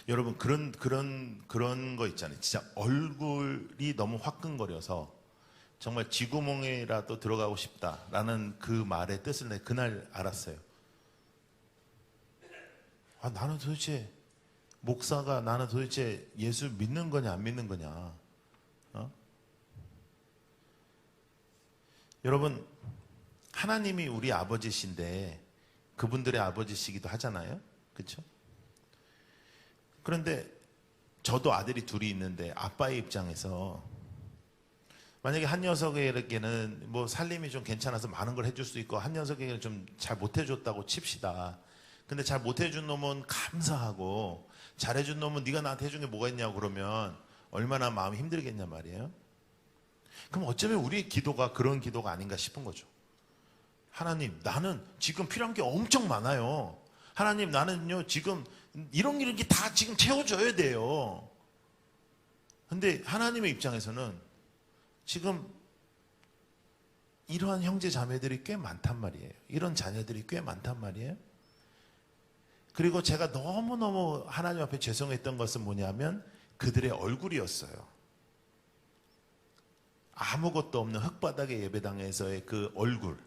여러분 그런 거 있잖아요. 진짜 얼굴이 너무 화끈거려서 정말 쥐구멍이라도 들어가고 싶다라는 그 말의 뜻을 내가 그날 알았어요. 나는 도대체 목사가 나는 도대체 예수 믿는 거냐 안 믿는 거냐? 여러분 하나님이 우리 아버지신데 그분들의 아버지시기도 하잖아요. 그렇죠? 그런데 저도 아들이 둘이 있는데 아빠의 입장에서 만약에 한 녀석에게는 뭐 살림이 좀 괜찮아서 많은 걸 해줄 수 있고 한 녀석에게는 좀 잘 못해줬다고 칩시다. 근데 잘 못해준 놈은 감사하고 잘해준 놈은 네가 나한테 해준 게 뭐가 있냐고 그러면 얼마나 마음이 힘들겠냐 말이에요. 그럼 어쩌면 우리의 기도가 그런 기도가 아닌가 싶은 거죠. 하나님, 나는 지금 필요한 게 엄청 많아요. 하나님, 나는요 지금 이런 게 다 지금 채워줘야 돼요. 근데 하나님의 입장에서는 지금 이러한 형제 자매들이 꽤 많단 말이에요. 이런 자녀들이 꽤 많단 말이에요. 그리고 제가 너무너무 하나님 앞에 죄송했던 것은 뭐냐면 그들의 얼굴이었어요. 아무것도 없는 흙바닥의 예배당에서의 그 얼굴,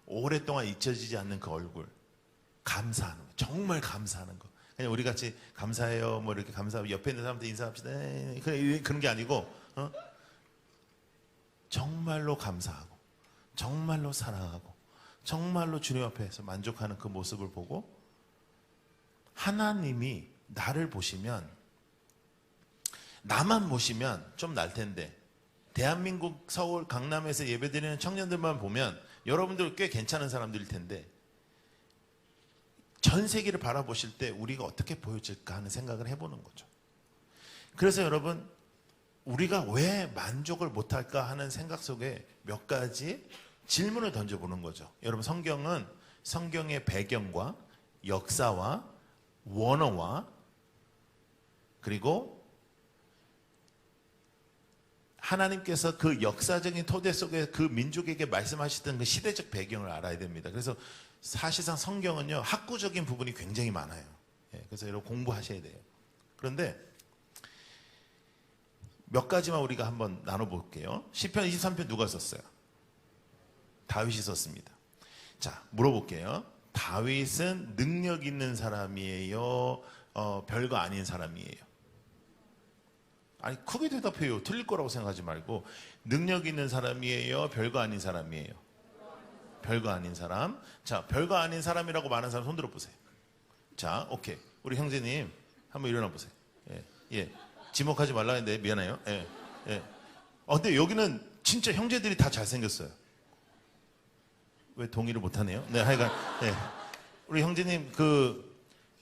오랫동안 잊혀지지 않는 그 얼굴, 감사하는 거, 정말 감사하는 거. 그냥 우리 같이 감사해요, 뭐 이렇게 감사하고 옆에 있는 사람한테 인사합시다, 그런 게 아니고 정말로 감사하고, 정말로 사랑하고, 정말로 주님 앞에서 만족하는 그 모습을 보고 하나님이 나를 보시면, 나만 보시면 좀 날 텐데 대한민국 서울 강남에서 예배드리는 청년들만 보면 여러분들 꽤 괜찮은 사람들일 텐데 전 세계를 바라보실 때 우리가 어떻게 보여질까 하는 생각을 해보는 거죠. 그래서 여러분 우리가 왜 만족을 못할까 하는 생각 속에 몇 가지 질문을 던져보는 거죠. 여러분 성경은 성경의 배경과 역사와 원어와 그리고 하나님께서 그 역사적인 토대 속에 그 민족에게 말씀하시던 그 시대적 배경을 알아야 됩니다. 그래서 사실상 성경은요 학구적인 부분이 굉장히 많아요. 그래서 여러분 공부하셔야 돼요. 그런데 몇 가지만 우리가 한번 나눠볼게요. 시편 23편 누가 썼어요? 다윗이 썼습니다. 자, 물어볼게요. 다윗은 능력 있는 사람이에요? 별거 아닌 사람이에요? 아니 크게 대답해요. 틀릴 거라고 생각하지 말고 능력 있는 사람이에요? 별거 아닌 사람이에요? 별거 아닌 사람. 자, 별거 아닌 사람이라고 말하는 사람 손 들어보세요. 자, 오케이. 우리 형제님 한번 일어나 보세요. 예. 지목하지 말라 했는데 미안해요. 예. 근데 여기는 진짜 형제들이 다 잘생겼어요. 왜 동의를 못하네요? 네, 하여간 우리 형제님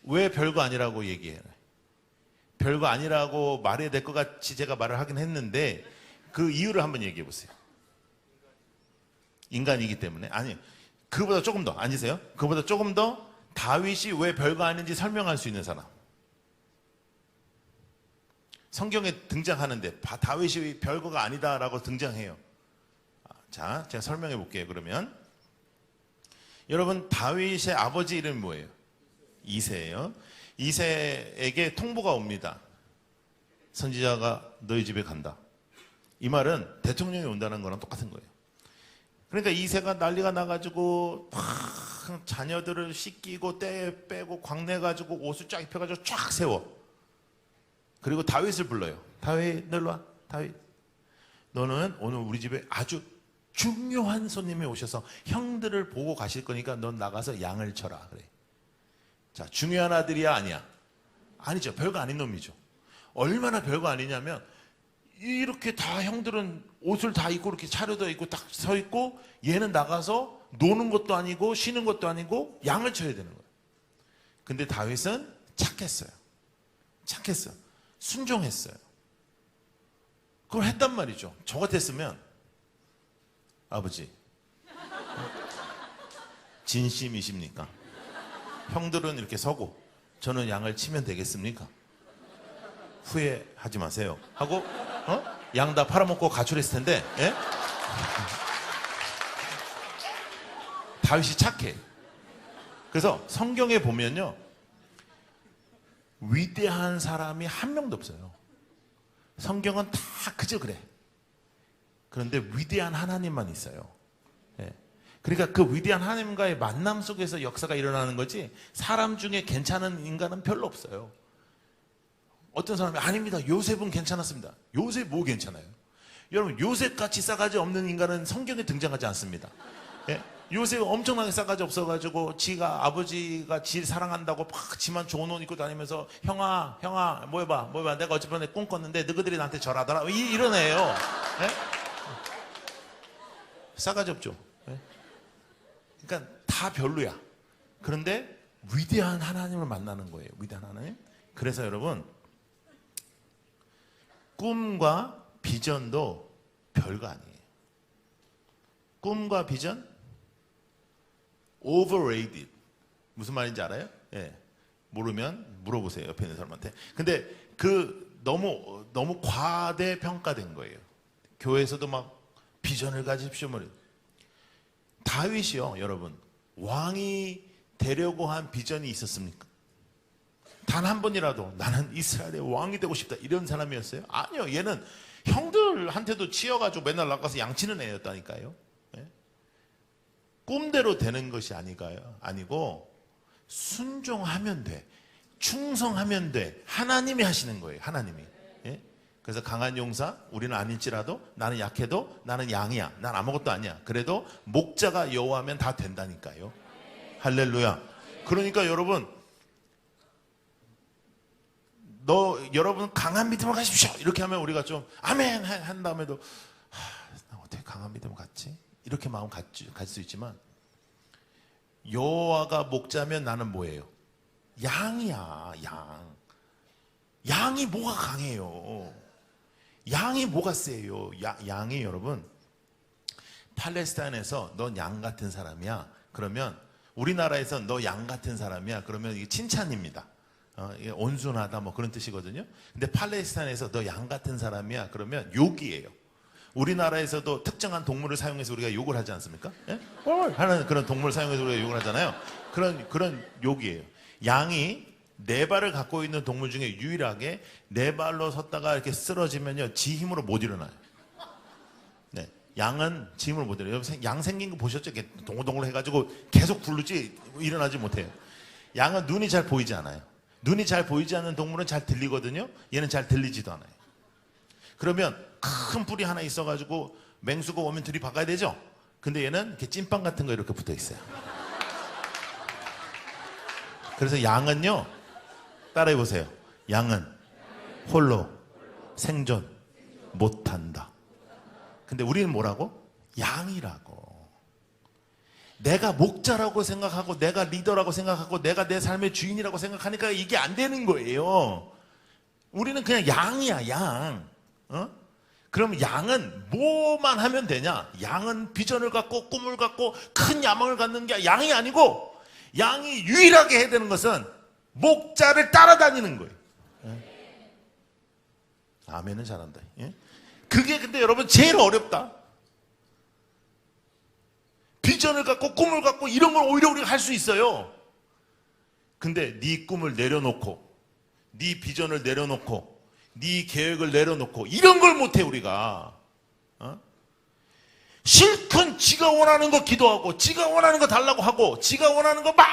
왜 별거 아니라고 얘기해요? 별거 아니라고 말해야 될 것 같이 제가 말을 하긴 했는데 그 이유를 한번 얘기해 보세요. 인간이기 때문에. 아니, 그보다 조금 더 앉으세요. 그보다 조금 더 다윗이 왜 별거 아닌지 설명할 수 있는 사람. 성경에 등장하는데 다윗이 별거가 아니다라고 등장해요. 자, 제가 설명해 볼게요. 그러면 여러분 다윗의 아버지 이름이 뭐예요? 이새예요. 이새에게 통보가 옵니다. 선지자가 너희 집에 간다. 이 말은 대통령이 온다는 거랑 똑같은 거예요. 그러니까 이새가 난리가 나가지고 막 자녀들을 씻기고 떼 빼고 광내가지고 옷을 쫙 입혀가지고 쫙 세워. 그리고 다윗을 불러요. 다윗, 너 일로 와. 다윗, 너는 오늘 우리 집에 아주 중요한 손님이 오셔서 형들을 보고 가실 거니까 넌 나가서 양을 쳐라 그래. 자, 중요한 아들이야 아니야? 아니죠. 별거 아닌 놈이죠. 얼마나 별거 아니냐면 이렇게 다 형들은 옷을 다 입고 이렇게 차려져 있고 딱 서 있고 얘는 나가서 노는 것도 아니고 쉬는 것도 아니고 양을 쳐야 되는 거예요. 근데 다윗은 착했어요. 착했어요. 순종했어요. 그걸 했단 말이죠. 저 같았으면 아버지 진심이십니까? 형들은 이렇게 서고 저는 양을 치면 되겠습니까? 후회하지 마세요 하고 양 다 팔아먹고 가출했을 텐데 예? 다윗이 착해. 그래서 성경에 보면요 위대한 사람이 한 명도 없어요. 성경은 다 그저 그래. 그런데 위대한 하나님만 있어요. 예. 그러니까 그 위대한 하나님과의 만남 속에서 역사가 일어나는 거지 사람 중에 괜찮은 인간은 별로 없어요. 어떤 사람이 아닙니다. 요셉은 괜찮았습니다. 요셉 뭐 괜찮아요? 여러분 요셉같이 싸가지 없는 인간은 성경에 등장하지 않습니다. 예? 요셉은 엄청나게 싸가지 없어가지고 지가 아버지가 지 사랑한다고 막 지만 좋은 옷 입고 다니면서 형아 뭐 해봐 내가 어젯밤에 꿈 꿨는데 너희들이 나한테 절하더라 이런 애예요. 예? 싸가지 없죠. 예? 그러니까 다 별로야. 그런데 위대한 하나님을 만나는 거예요. 위대한 하나님. 그래서 여러분 꿈과 비전도 별거 아니에요. 꿈과 비전 overrated. 무슨 말인지 알아요? 예. 모르면 물어보세요. 옆에 있는 사람한테. 근데 그 너무 과대평가된 거예요. 교회에서도 막 비전을 가지십시오. 다윗이요, 여러분. 왕이 되려고 한 비전이 있었습니까? 단 한 번이라도 나는 이스라엘의 왕이 되고 싶다. 이런 사람이었어요? 아니요. 얘는 형들한테도 치여가지고 맨날 나가서 양치는 애였다니까요. 예? 꿈대로 되는 것이 아니고 순종하면 돼. 충성하면 돼. 하나님이 하시는 거예요. 하나님이. 예? 그래서 강한 용사 우리는 아닐지라도 나는 약해도 나는 양이야. 난 아무것도 아니야. 그래도 목자가 여호와면 다 된다니까요. 할렐루야. 그러니까 여러분 여러분 강한 믿음을 가십시오. 이렇게 하면 우리가 좀 아멘 한 다음에도 나 어떻게 강한 믿음을 갖지? 이렇게 마음 갈 수 있지만 여호와가 목자면 나는 뭐예요? 양이야. 양이 뭐가 강해요? 양이 뭐가 세요? 양이 여러분 팔레스타인에서 넌 양 같은 사람이야. 그러면 우리나라에서 너 양 같은 사람이야. 그러면 이게 칭찬입니다. 이게 온순하다 뭐 그런 뜻이거든요. 근데 팔레스타인에서 너 양 같은 사람이야. 그러면 욕이에요. 우리나라에서도 특정한 동물을 사용해서 우리가 욕을 하지 않습니까? 예? 하는 그런 동물을 사용해서 우리가 욕을 하잖아요. 그런 욕이에요. 양이 네 발을 갖고 있는 동물 중에 유일하게 네 발로 섰다가 이렇게 쓰러지면요, 지 힘으로 못 일어나요. 네, 양은 지 힘으로 못 일어나요. 양 생긴 거 보셨죠? 이렇게 동글동글 해가지고 계속 굴르지 일어나지 못해요. 양은 눈이 잘 보이지 않아요. 눈이 잘 보이지 않는 동물은 잘 들리거든요. 얘는 잘 들리지도 않아요. 그러면 큰 뿔이 하나 있어가지고 맹수가 오면 둘이 바꿔야 되죠. 근데 얘는 이렇게 찐빵 같은 거 이렇게 붙어 있어요. 그래서 양은요, 따라해 보세요. 양은 홀로 생존 못한다. 근데 우리는 뭐라고? 양이라고. 내가 목자라고 생각하고 내가 리더라고 생각하고 내가 내 삶의 주인이라고 생각하니까 이게 안 되는 거예요. 우리는 그냥 양이야, 양. 그럼 양은 뭐만 하면 되냐? 양은 비전을 갖고 꿈을 갖고 큰 야망을 갖는 게 양이 아니고, 양이 유일하게 해야 되는 것은 목자를 따라다니는 거예요. 아멘은 잘한다. 그게 근데 여러분 제일 어렵다. 비전을 갖고 꿈을 갖고 이런 걸 오히려 우리가 할 수 있어요. 근데 네 꿈을 내려놓고 네 비전을 내려놓고 네 계획을 내려놓고 이런 걸 못해 우리가. 실컷 지가 원하는 거 기도하고 지가 원하는 거 달라고 하고 지가 원하는 거 막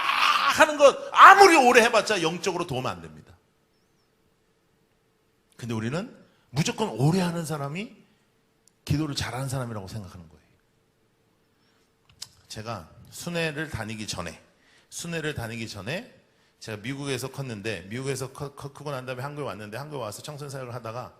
하는 것 아무리 오래 해봤자 영적으로 도움 안 됩니다. 근데 우리는 무조건 오래 하는 사람이 기도를 잘하는 사람이라고 생각하는 거예요. 제가 순회를 다니기 전에 제가 미국에서 컸는데 미국에서 크고 난 다음에 한국에 왔는데 한국에 와서 청소년 사역을 하다가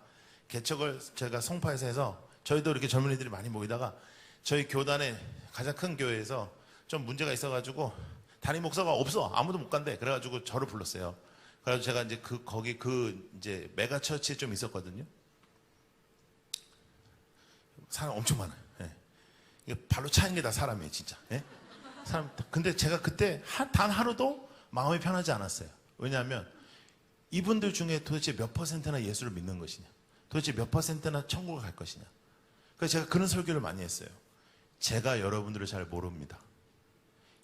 개척을 제가 송파에서 해서 저희도 이렇게 젊은이들이 많이 모이다가 저희 교단의 가장 큰 교회에서 좀 문제가 있어가지고 담임 목사가 없어, 아무도 못 간대. 그래가지고 저를 불렀어요. 그래서 제가 이제 거기 이제 메가 처치에 좀 있었거든요. 사람 엄청 많아요. 예. 이게 발로 차는 게 다 사람이에요, 진짜. 예? 사람. 근데 제가 그때 단 하루도 마음이 편하지 않았어요. 왜냐하면 이분들 중에 도대체 몇 퍼센트나 예수를 믿는 것이냐, 도대체 몇 퍼센트나 천국을 갈 것이냐. 그래서 제가 그런 설교를 많이 했어요. 제가 여러분들을 잘 모릅니다.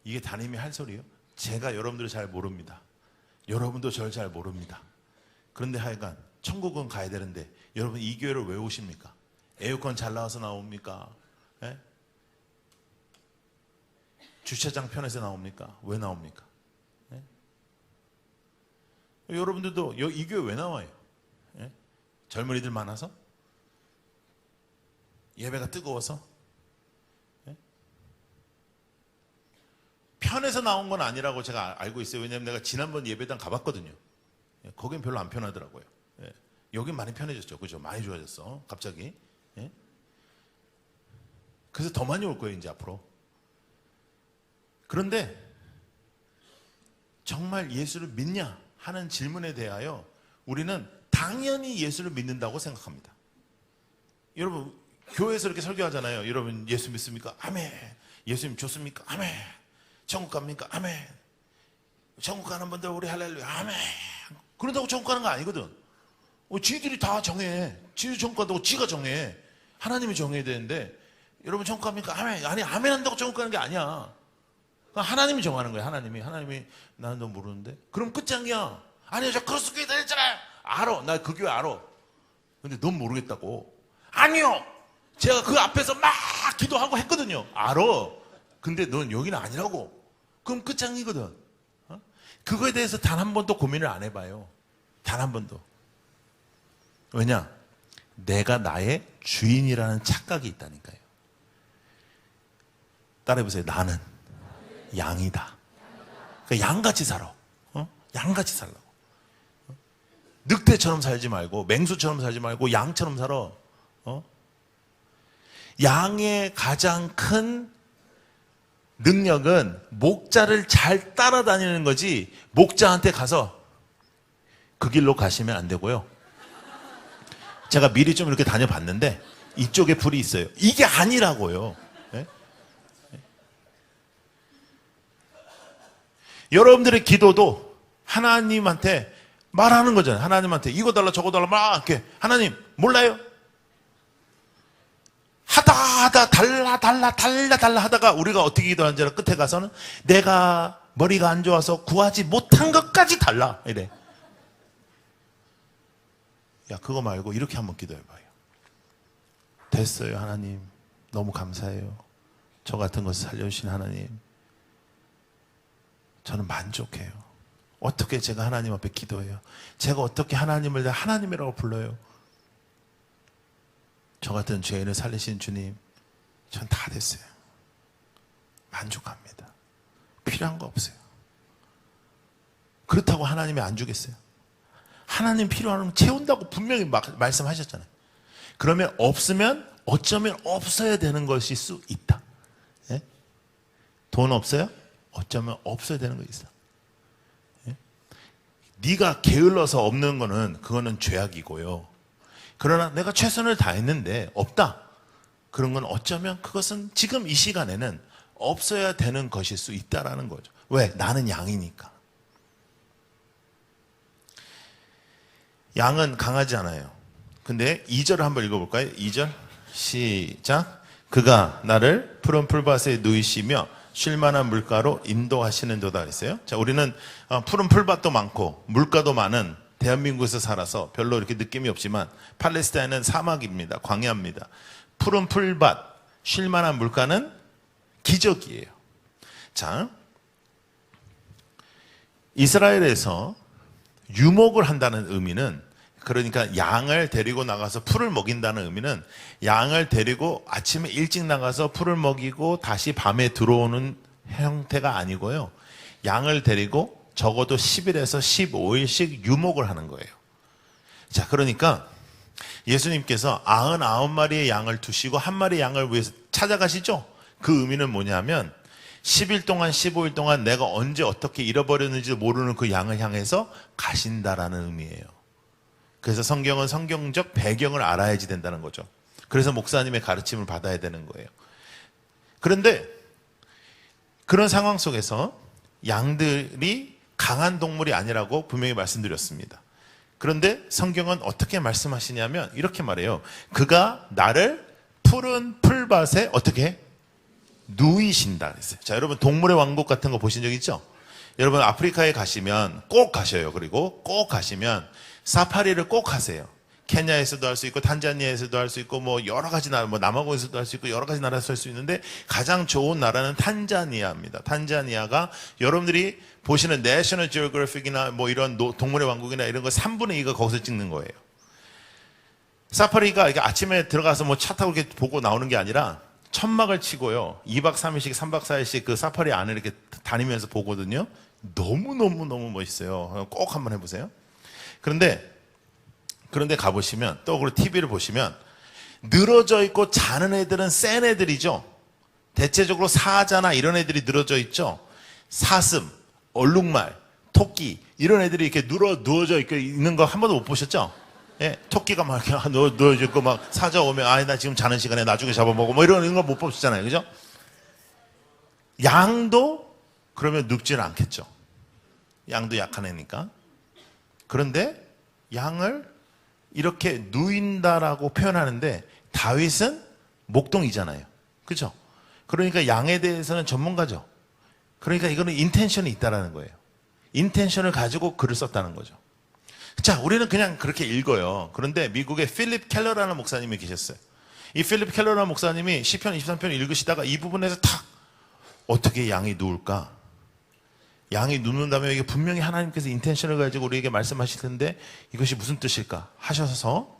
이게 담임이 할 소리예요? 제가 여러분들을 잘 모릅니다. 여러분도 저를 잘 모릅니다. 그런데 하여간 천국은 가야 되는데 여러분 이 교회를 왜 오십니까? 에어컨 잘 나와서 나옵니까? 예? 주차장 편해서 나옵니까? 왜 나옵니까? 예? 여러분들도 이 교회 왜 나와요? 예? 젊은이들 많아서? 예배가 뜨거워서? 예? 편해서 나온 건 아니라고 제가 알고 있어요. 왜냐하면 내가 지난번 예배당 가봤거든요. 예? 거긴 별로 안 편하더라고요. 예? 여긴 많이 편해졌죠. 그죠? 많이 좋아졌어. 갑자기. 예? 그래서 더 많이 올 거예요, 이제 앞으로. 그런데 정말 예수를 믿냐 하는 질문에 대하여 우리는 당연히 예수를 믿는다고 생각합니다. 여러분 교회에서 이렇게 설교하잖아요. 여러분 예수 믿습니까? 아멘. 예수님 좋습니까? 아멘. 천국 갑니까? 아멘. 천국 가는 분들 우리 할렐루야. 아멘. 그런다고 천국 가는 거 아니거든. 지들이 다 정해. 지들 천국 간다고 지가 정해. 하나님이 정해야 되는데 여러분 천국 갑니까? 아멘. 아니 아멘 한다고 천국 가는 게 아니야. 하나님이 정하는 거야. 하나님이 나는 너 모르는데 그럼 끝장이야. 아니요 저 크로스 교회 다녔잖아요. 알아. 나 그 교회 알아. 근데 넌 모르겠다고. 아니요 제가 그 앞에서 막 기도하고 했거든요. 알아. 근데 넌 여기는 아니라고. 그럼 끝장이거든. 그거에 대해서 단 한 번도 고민을 안 해봐요. 단 한 번도. 왜냐? 내가 나의 주인이라는 착각이 있다니까요. 따라해보세요. 나는 양이다. 그러니까 양같이 살아. 양같이 살라고. 늑대처럼 살지 말고 맹수처럼 살지 말고 양처럼 살아. 양의 가장 큰 능력은 목자를 잘 따라다니는 거지 목자한테 가서 그 길로 가시면 안 되고요. 제가 미리 좀 이렇게 다녀봤는데 이쪽에 불이 있어요. 이게 아니라고요. 네? 여러분들의 기도도 하나님한테 말하는 거잖아요. 하나님한테 이거 달라 저거 달라 막 이렇게 하나님 몰라요? 하다 달라 하다가 우리가 어떻게 기도하는지 알아? 끝에 가서는 내가 머리가 안 좋아서 구하지 못한 것까지 달라 이래. 야 그거 말고 이렇게 한번 기도해봐요. 됐어요 하나님 너무 감사해요. 저 같은 것을 살려주신 하나님 저는 만족해요. 어떻게 제가 하나님 앞에 기도해요? 제가 어떻게 하나님을 하나님이라고 불러요? 저 같은 죄인을 살리신 주님 전 다 됐어요. 만족합니다. 필요한 거 없어요. 그렇다고 하나님이 안 주겠어요? 하나님 필요하면 채운다고 분명히 말씀하셨잖아요. 그러면 없으면 어쩌면 없어야 되는 것일 수 있다. 예? 돈 없어요? 어쩌면 없어야 되는 거 있어. 예? 네가 게을러서 없는 거는 그거는 죄악이고요. 그러나 내가 최선을 다했는데 없다. 그런 건 어쩌면 그것은 지금 이 시간에는 없어야 되는 것일 수 있다라는 거죠. 왜? 나는 양이니까. 양은 강하지 않아요. 근데 2절을 한번 읽어볼까요? 2절 시작. 그가 나를 푸른 풀밭에 누이시며 쉴만한 물가로 인도하시는도다 했어요. 자, 우리는 푸른 풀밭도 많고 물가도 많은 대한민국에서 살아서 별로 이렇게 느낌이 없지만 팔레스타인은 사막입니다. 광야입니다. 푸른 풀밭, 쉴만한 물가는 기적이에요. 자, 이스라엘에서 유목을 한다는 의미는 그러니까 양을 데리고 나가서 풀을 먹인다는 의미는 양을 데리고 아침에 일찍 나가서 풀을 먹이고 다시 밤에 들어오는 형태가 아니고요. 양을 데리고 적어도 10일에서 15일씩 유목을 하는 거예요. 자, 그러니까 예수님께서 99마리의 양을 두시고 한 마리 양을 위해서 찾아가시죠? 그 의미는 뭐냐면 10일 동안 15일 동안 내가 언제 어떻게 잃어버렸는지 모르는 그 양을 향해서 가신다라는 의미예요. 그래서 성경은 성경적 배경을 알아야지 된다는 거죠. 그래서 목사님의 가르침을 받아야 되는 거예요. 그런데 그런 상황 속에서 양들이 강한 동물이 아니라고 분명히 말씀드렸습니다. 그런데 성경은 어떻게 말씀하시냐면 이렇게 말해요. 그가 나를 푸른 풀밭에 어떻게 해? 누이신다 그랬어요. 자, 여러분 동물의 왕국 같은 거 보신 적 있죠? 여러분 아프리카에 가시면 꼭 가셔요. 그리고 꼭 가시면 사파리를 꼭 하세요. 케냐에서도 할 수 있고 탄자니아에서도 할 수 있고 뭐 여러 가지 나라, 뭐 남아공에서도 할 수 있고 여러 가지 나라에서 할 수 있는데 가장 좋은 나라는 탄자니아입니다. 탄자니아가 여러분들이 보시는 내셔널 지오그래픽이나 뭐 이런 동물의 왕국이나 이런 거 3분의 2가 거기서 찍는 거예요. 사파리가 이렇게 아침에 들어가서 뭐 차 타고 이렇게 보고 나오는 게 아니라 천막을 치고요. 2박 3일씩 3박 4일씩 그 사파리 안을 이렇게 다니면서 보거든요. 너무 멋있어요. 꼭 한번 해보세요. 그런데 가보시면 또 그리고 TV를 보시면 늘어져 있고 자는 애들은 센 애들이죠. 대체적으로 사자나 이런 애들이 늘어져 있죠. 사슴, 얼룩말, 토끼 이런 애들이 이렇게 누워져 있는 거 한 번도 못 보셨죠? 예, 토끼가 막 이렇게 누워져 있고 막 사자 오면 나 지금 자는 시간에 나중에 잡아먹어 뭐 이런 거 못 보셨잖아요, 그죠? 양도 그러면 눕지는 않겠죠. 양도 약한 애니까. 그런데 양을 이렇게 누인다라고 표현하는데 다윗은 목동이잖아요. 그죠? 그러니까 양에 대해서는 전문가죠. 그러니까 이거는 인텐션이 있다라는 거예요. 인텐션을 가지고 글을 썼다는 거죠. 자, 우리는 그냥 그렇게 읽어요. 그런데 미국에 필립 켈러라는 목사님이 계셨어요. 이 필립 켈러라는 목사님이 시편 23편을 읽으시다가 이 부분에서 탁 어떻게 양이 누울까? 양이 눕는다면 이게 분명히 하나님께서 인텐션을 가지고 우리에게 말씀하실 텐데 이것이 무슨 뜻일까 하셔서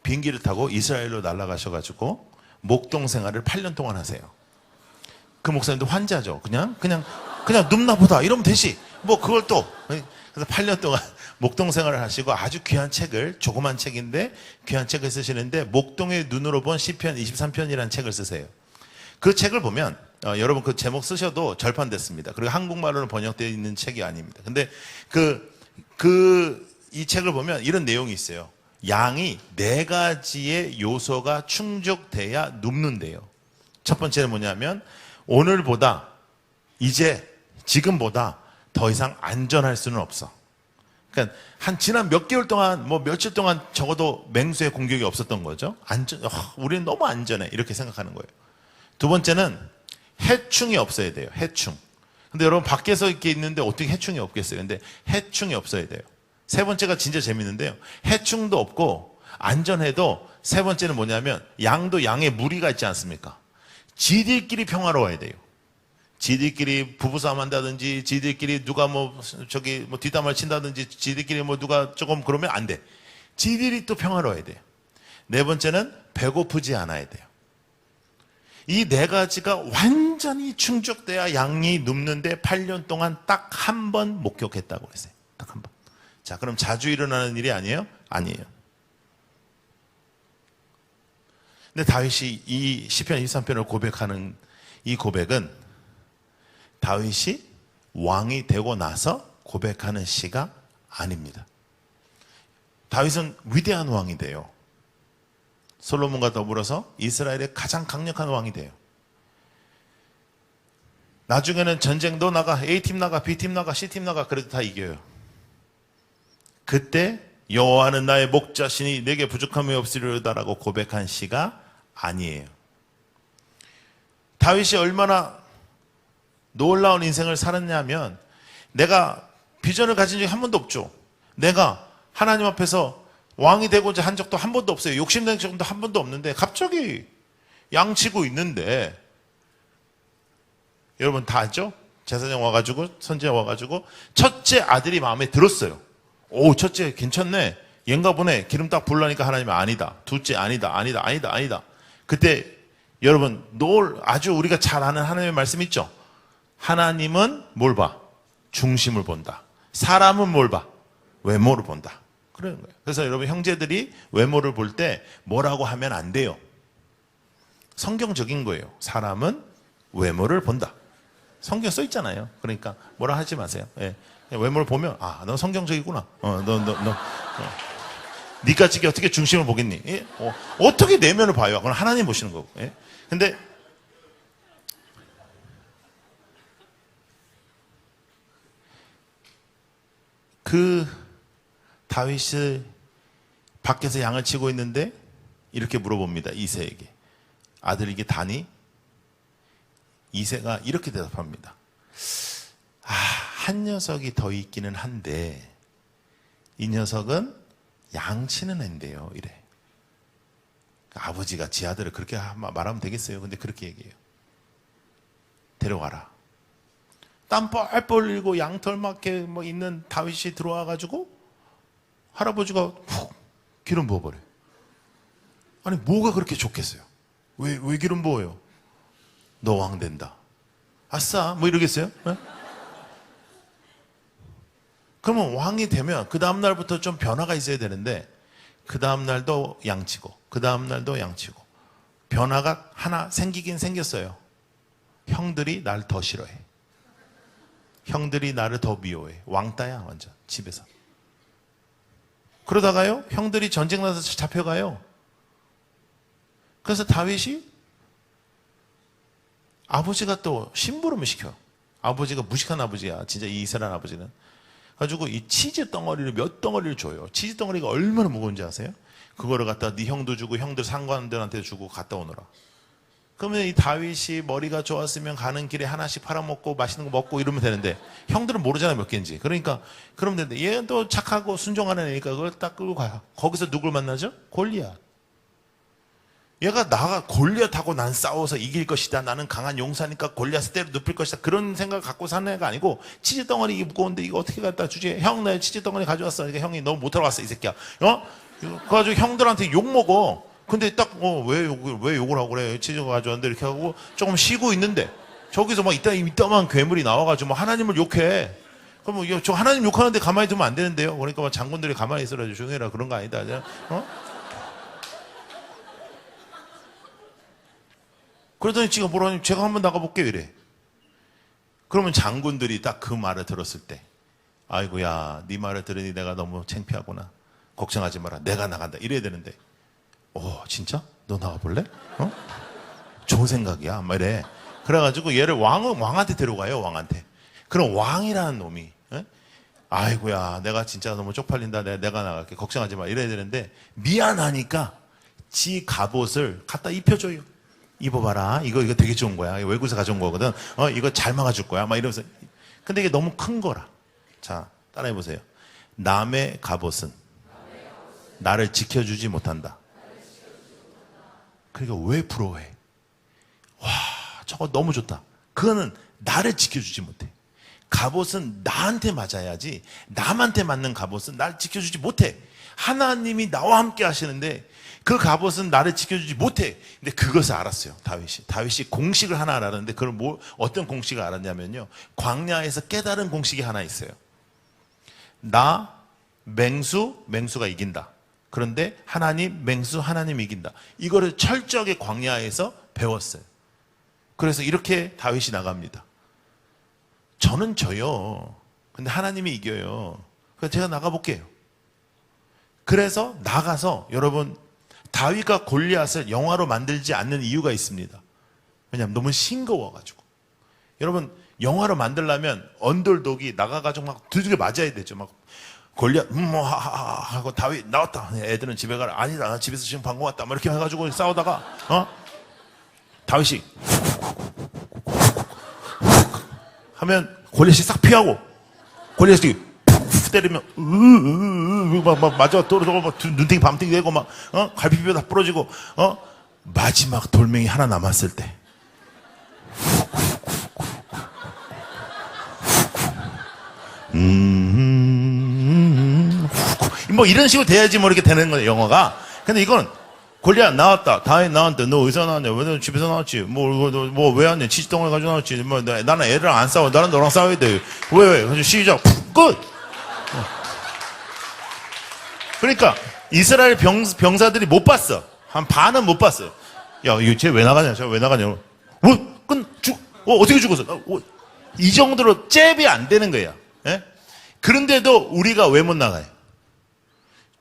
비행기를 타고 이스라엘로 날아가셔가지고 목동 생활을 8년 동안 하세요. 그 목사님도 환자죠. 그냥 눕나 보다 이러면 되지. 뭐 그걸 또 그래서 8년 동안 목동 생활을 하시고 아주 귀한 책을, 조그만 책인데 귀한 책을 쓰시는데 목동의 눈으로 본 시편 23편이라는 책을 쓰세요. 그 책을 보면 여러분 그 제목 쓰셔도 절판됐습니다. 그리고 한국말로는 번역되어 있는 책이 아닙니다. 근데 이 책을 보면 이런 내용이 있어요. 양이 4가지의 요소가 충족돼야 눕는데요. 첫 번째는 뭐냐면 오늘보다 지금보다 더 이상 안전할 수는 없어. 그러니까 지난 몇 개월 동안 뭐 며칠 동안 적어도 맹수의 공격이 없었던 거죠. 우리는 너무 안전해 이렇게 생각하는 거예요. 두 번째는 해충이 없어야 돼요. 해충. 근데 여러분 밖에서 이렇게 있는데 어떻게 해충이 없겠어요? 근데 해충이 없어야 돼요. 세 번째가 진짜 재밌는데요. 해충도 없고 안전해도 세 번째는 뭐냐면 양도 양의 무리가 있지 않습니까? 지들끼리 평화로워야 돼요. 지들끼리 부부싸움 한다든지 지들끼리 누가 뒷담화를 친다든지 지들끼리 누가 조금 그러면 안 돼. 지들이 또 평화로워야 돼요. 네 번째는 배고프지 않아야 돼요. 이 4가지가 완전히 충족돼야 양이 눕는데 8년 동안 딱 한 번 목격했다고 그랬어요. 딱 한 번. 자, 그럼 자주 일어나는 일이 아니에요? 아니에요. 근데 다윗이 이 시편 23편을 고백하는 이 고백은 다윗이 왕이 되고 나서 고백하는 시가 아닙니다. 다윗은 위대한 왕이 돼요. 솔로몬과 더불어서 이스라엘의 가장 강력한 왕이 돼요. 나중에는 전쟁도 나가, A팀 나가, B팀 나가, C팀 나가, 그래도 다 이겨요. 그때 여호와는 나의 목자시니 내게 부족함이 없으리로다라고 고백한 시가 아니에요. 다윗이 얼마나 놀라운 인생을 살았냐면 내가 비전을 가진 적이 한 번도 없죠. 내가 하나님 앞에서 왕이 되고자 한 적도 한 번도 없어요. 욕심낸 적도 한 번도 없는데 갑자기 양치고 있는데 여러분 다 알죠? 제사장 와가지고 선지자 와가지고 첫째 아들이 마음에 들었어요. 오, 첫째 괜찮네. 얘인가 보네. 기름 딱 부으려니까 하나님이 아니다. 둘째 아니다. 그때 여러분 아주 우리가 잘 아는 하나님의 말씀 있죠. 하나님은 뭘 봐? 중심을 본다. 사람은 뭘 봐? 외모를 본다. 그러는 거예요. 그래서 여러분 형제들이 외모를 볼 때 뭐라고 하면 안 돼요. 성경적인 거예요. 사람은 외모를 본다. 성경 써 있잖아요. 그러니까 뭐라 하지 마세요. 예. 외모를 보면 너 성경적이구나. 니까지게 어떻게 중심을 보겠니? 예? 어떻게 내면을 봐요? 그건 하나님 보시는 거고. 예? 근데 그 다윗이 밖에서 양을 치고 있는데 이렇게 물어봅니다. 이새에게. 아들에게 다니? 이새가 이렇게 대답합니다. 한 녀석이 더 있기는 한데 이 녀석은 양치는 앤데요. 이래. 아버지가 지 아들을 그렇게 말하면 되겠어요. 근데 그렇게 얘기해요. 데려가라. 땀 뻘뻘 흘리고 양털 막게 있는 다윗이 들어와가지고 할아버지가 푹 기름 부어버려요. 아니 뭐가 그렇게 좋겠어요? 왜 기름 부어요? 너 왕 된다. 아싸 이러겠어요? 네? 그러면 왕이 되면 그 다음날부터 좀 변화가 있어야 되는데 그 다음날도 양치고 그 다음날도 양치고 변화가 하나 생기긴 생겼어요. 형들이 날 더 싫어해. 형들이 나를 더 미워해. 왕따야 완전 집에서. 그러다가요 형들이 전쟁 나서 잡혀가요. 그래서 다윗이 아버지가 또 심부름을 시켜. 아버지가 무식한 아버지야. 진짜 이 이스라엘 아버지는. 가지고 이 치즈 덩어리를 몇 덩어리를 줘요. 치즈 덩어리가 얼마나 무거운지 아세요? 그거를 갖다 네 형도 주고 형들 상관들한테 주고 갔다 오느라. 그러면 이 다윗이 머리가 좋았으면 가는 길에 하나씩 팔아먹고 맛있는 거 먹고 이러면 되는데 형들은 모르잖아요 몇 개인지. 그러니까 그러면 되는데 얘는 또 착하고 순종하는 애니까 그걸 딱 끌고 가요. 거기서 누굴 만나죠? 골리앗. 얘가 골리앗하고 난 싸워서 이길 것이다. 나는 강한 용사니까 골리앗을 때려 눕힐 것이다. 그런 생각을 갖고 사는 애가 아니고 치즈 덩어리 이게 무거운데 이거 어떻게 갖다 주지? 형, 나 치즈 덩어리 가져왔어. 그러니까 형이 너무 못 들어갔어 이 새끼야. 그래가지고 형들한테 욕 먹어. 근데 딱 왜 욕을 하고 그래? 치즈가 가져왔는데 이렇게 하고 조금 쉬고 있는데 저기서 막 이따만 괴물이 나와가지고 뭐 하나님을 욕해. 그럼 저 하나님 욕하는데 가만히 두면 안 되는데요. 그러니까 막 장군들이 가만히 있으라 조용히 해라 그런 거 아니다. 그러더니 지가 뭐라니 제가 한번 나가볼게요 이래. 그러면 장군들이 딱 그 말을 들었을 때 아이고야 네 말을 들으니 내가 너무 창피하구나. 걱정하지 마라. 내가 나간다. 이래야 되는데 진짜? 너 나가볼래? 좋은 생각이야. 막 이래. 그래가지고 얘를 왕한테 데려가요. 왕한테. 그럼 왕이라는 놈이 아이고야 내가 진짜 너무 쪽팔린다. 내가 나갈게. 걱정하지 마. 이래야 되는데 미안하니까 지 갑옷을 갖다 입혀줘요. 입어봐라. 이거 되게 좋은 거야. 외국에서 가져온 거거든. 이거 잘 막아줄 거야. 막 이러면서. 근데 이게 너무 큰 거라. 자, 따라해보세요. 남의 갑옷은 나를 지켜주지 못한다. 그러니까 왜 부러워해? 와, 저거 너무 좋다. 그거는 나를 지켜주지 못해. 갑옷은 나한테 맞아야지. 남한테 맞는 갑옷은 나를 지켜주지 못해. 하나님이 나와 함께 하시는데 그 갑옷은 나를 지켜주지 못해. 근데 그것을 알았어요. 다윗이 공식을 하나 알았는데 그걸 어떤 공식을 알았냐면요. 광야에서 깨달은 공식이 하나 있어요. 맹수가 이긴다. 그런데 하나님 이긴다. 이거를 철저하게 광야에서 배웠어요. 그래서 이렇게 다윗이 나갑니다. 저는 져요. 근데 하나님이 이겨요. 그래서 제가 나가볼게요. 그래서 나가서 여러분 다윗과 골리앗을 영화로 만들지 않는 이유가 있습니다. 왜냐하면 너무 싱거워가지고. 여러분 영화로 만들려면 언더독이 나가가지고 막 두들겨 맞아야 되죠. 막 골리앗 하고 다윗 나왔다. 애들은 집에 가라. 아니다. 나 집에서 지금 방금 왔다. 막 이렇게 해가지고 싸우다가 다윗이 하면 골리앗이 싹 피하고 골리앗이 때리면 막 맞아 떨어져 막 눈탱이 밤탱이 되고 막 갈비뼈 다 부러지고 마지막 돌멩이 하나 남았을 때 뭐 이런 식으로 돼야지 뭐 이렇게 되는 거예요, 영어가. 근데 이건 골리앗 나왔다. 다윗 나왔는데 너 어디서 나왔냐? 왜 너 집에서 나왔지? 뭐 왜 왔냐? 치즈덩어리 가지고 나왔지? 뭐 나는 애들랑 안 싸워. 나는 너랑 싸워야 돼. 왜? 그래서 시작. 끝. 그러니까 이스라엘 병사들이 못 봤어. 한 반은 못 봤어요. 야, 이거 쟤 왜 나가냐? 쟤 왜 나가냐? 어떻게 죽었어? 이 정도로 잽이 안 되는 거야. 예? 그런데도 우리가 왜 못 나가요?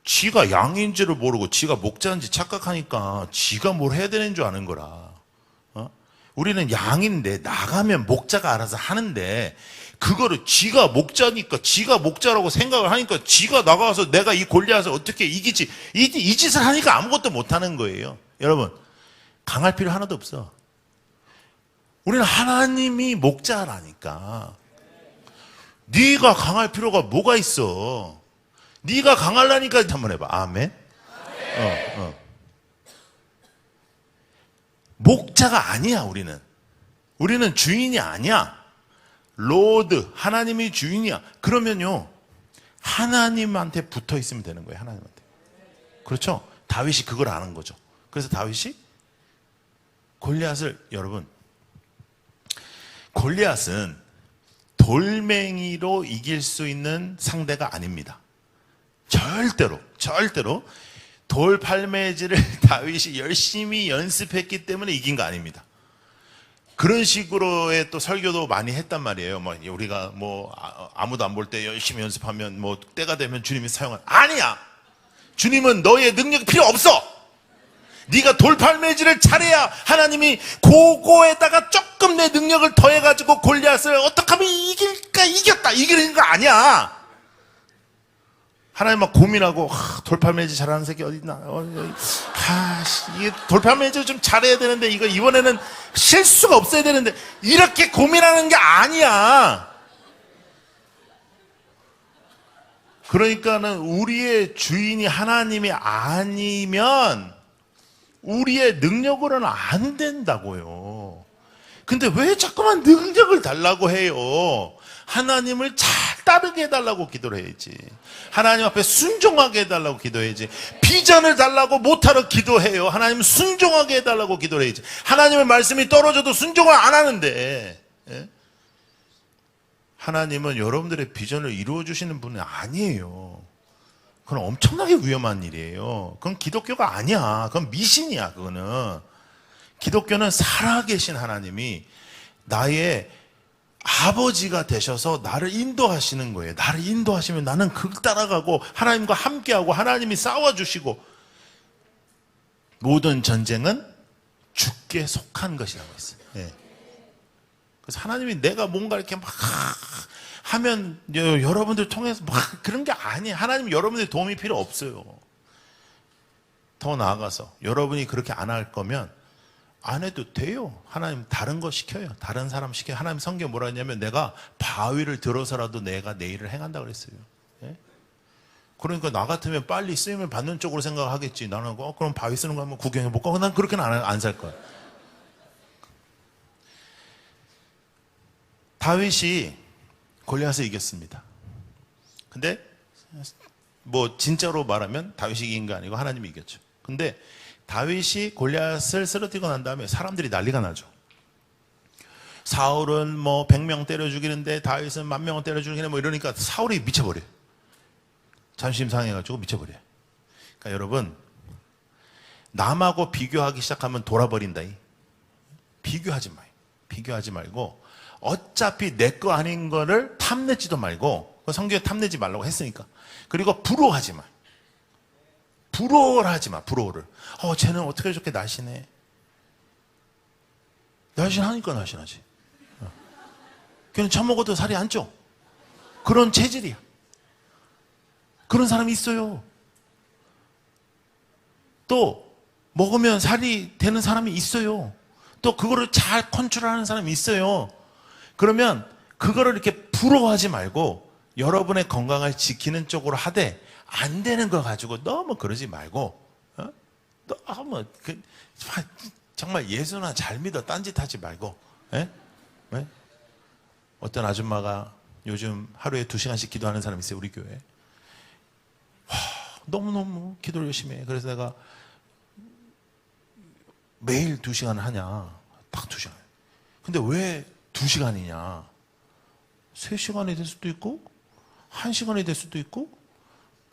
지가 양인지를 모르고 지가 목자인지 착각하니까 지가 뭘 해야 되는 줄 아는 거라. 우리는 양인데 나가면 목자가 알아서 하는데 그거를 지가 목자니까 지가 목자라고 생각을 하니까 지가 나가서 내가 이 골리앗을 어떻게 이기지 이 짓을 하니까 아무것도 못하는 거예요. 여러분, 강할 필요 하나도 없어. 우리는 하나님이 목자라니까. 네가 강할 필요가 뭐가 있어. 네가 강하려니까. 한번 해봐. 아멘. 목자가 아니야. 우리는 주인이 아니야. 로드, 하나님이 주인이야. 그러면요, 하나님한테 붙어 있으면 되는 거예요. 하나님한테. 그렇죠? 다윗이 그걸 아는 거죠. 그래서 다윗이 골리앗을, 여러분, 골리앗은 돌멩이로 이길 수 있는 상대가 아닙니다. 절대로 돌팔매질을 다윗이 열심히 연습했기 때문에 이긴 거 아닙니다. 그런 식으로의 또 설교도 많이 했단 말이에요. 뭐 우리가 뭐 아무도 안 볼 때 열심히 연습하면 뭐 때가 되면 주님이 사용한. 아니야. 주님은 너의 능력이 필요 없어. 네가 돌팔매질을 잘해야 하나님이 그거에다가 조금 내 능력을 더해가지고 골리앗을 어떻게 하면 이길까, 이겼다, 이기는 거 아니야. 하나님 막 고민하고, 돌팔매질 잘하는 새끼 어디 있나? 이게 돌팔매질 좀 잘해야 되는데, 이거 이번에는 실수가 없어야 되는데, 이렇게 고민하는 게 아니야. 그러니까는 우리의 주인이 하나님이 아니면, 우리의 능력으로는 안 된다고요. 근데 왜 자꾸만 능력을 달라고 해요? 하나님을 잘 따르게 해달라고 기도를 해야지. 하나님 앞에 순종하게 해달라고 기도해야지. 비전을 달라고 못하러 기도해요. 하나님 순종하게 해달라고 기도를 해야지. 하나님의 말씀이 떨어져도 순종을 안 하는데, 예? 하나님은 여러분들의 비전을 이루어주시는 분이 아니에요. 그건 엄청나게 위험한 일이에요. 그건 기독교가 아니야. 그건 미신이야. 그거는. 기독교는 살아계신 하나님이 나의 아버지가 되셔서 나를 인도하시는 거예요. 나를 인도하시면 나는 그걸 따라가고 하나님과 함께하고 하나님이 싸워주시고, 모든 전쟁은 주께 속한 것이라고 했어요. 네. 그래서 하나님이 내가 뭔가 이렇게 막 하면 여러분들 통해서 막 그런 게 아니에요. 하나님 여러분들 도움이 필요 없어요. 더 나아가서 여러분이 그렇게 안 할 거면 안 해도 돼요. 하나님 다른 거 시켜요. 다른 사람 시켜요. 하나님 성경 뭐라 했냐면 내가 바위를 들어서라도 내가 내 일을 행한다 그랬어요. 예? 그러니까 나 같으면 빨리 쓰임을 받는 쪽으로 생각하겠지. 나는 그럼 바위 쓰는 거 한번 구경해볼까? 난 그렇게는 안 살 거야. 다윗이 골리앗을 이겼습니다. 근데 뭐 진짜로 말하면 다윗이 이긴 거 아니고 하나님이 이겼죠. 근데 다윗이 골리앗을 쓰러뜨리고 난 다음에 사람들이 난리가 나죠. 사울은 뭐 100명 때려 죽이는데 다윗은 10,000명을 때려 죽이네 뭐 이러니까 사울이 미쳐버려요. 자존심 상해가지고 미쳐버려요. 그러니까 여러분, 남하고 비교하기 시작하면 돌아버린다. 비교하지 마요. 비교하지 말고 어차피 내 거 아닌 거를 탐내지도 말고, 성경에 탐내지 말라고 했으니까. 그리고 부러워하지 마. 부러워를 하지 마. 부러워를. 쟤는 어떻게 저렇게 날씬해? 날씬하니까 날씬하지. 걔는 처먹어도 살이 안 쪄. 그런 체질이야. 그런 사람이 있어요. 또 먹으면 살이 되는 사람이 있어요. 또 그거를 잘 컨트롤하는 사람이 있어요. 그러면 그거를 이렇게 부러워하지 말고 여러분의 건강을 지키는 쪽으로 하되, 안 되는 걸 가지고 너무 그러지 말고, 너무 정말 예수나 잘 믿어 딴짓하지 말고. 예? 예? 어떤 아줌마가 요즘 하루에 2시간씩 기도하는 사람이 있어요. 우리 교회에. 너무너무 기도를 열심히 해. 그래서 내가 매일 2시간 하냐? 딱 2시간. 근데 왜 2시간이냐? 3시간이 될 수도 있고 1시간이 될 수도 있고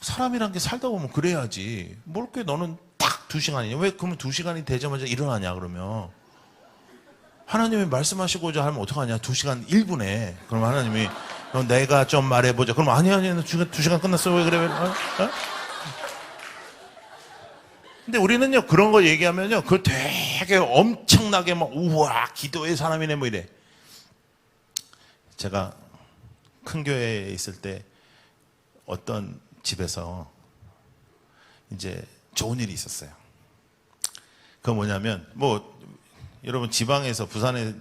사람이란 게 살다 보면 그래야지. 뭘 게 너는 딱 2시간이냐? 왜 그러면 2시간이 되자마자 일어나냐 그러면? 하나님이 말씀하시고자 하면 어떡하냐? 2시간 1분에. 그럼 하나님이 내가 좀 말해보자. 그럼 아니 2시간 끝났어. 왜 그래? 왜? 어? 근데 우리는요 그런 거 얘기하면요 그거 되게 엄청나게 막 우와 기도의 사람이네 뭐 이래. 제가 큰 교회에 있을 때 어떤 집에서 이제 좋은 일이 있었어요. 그건 뭐냐면 뭐 여러분 지방에서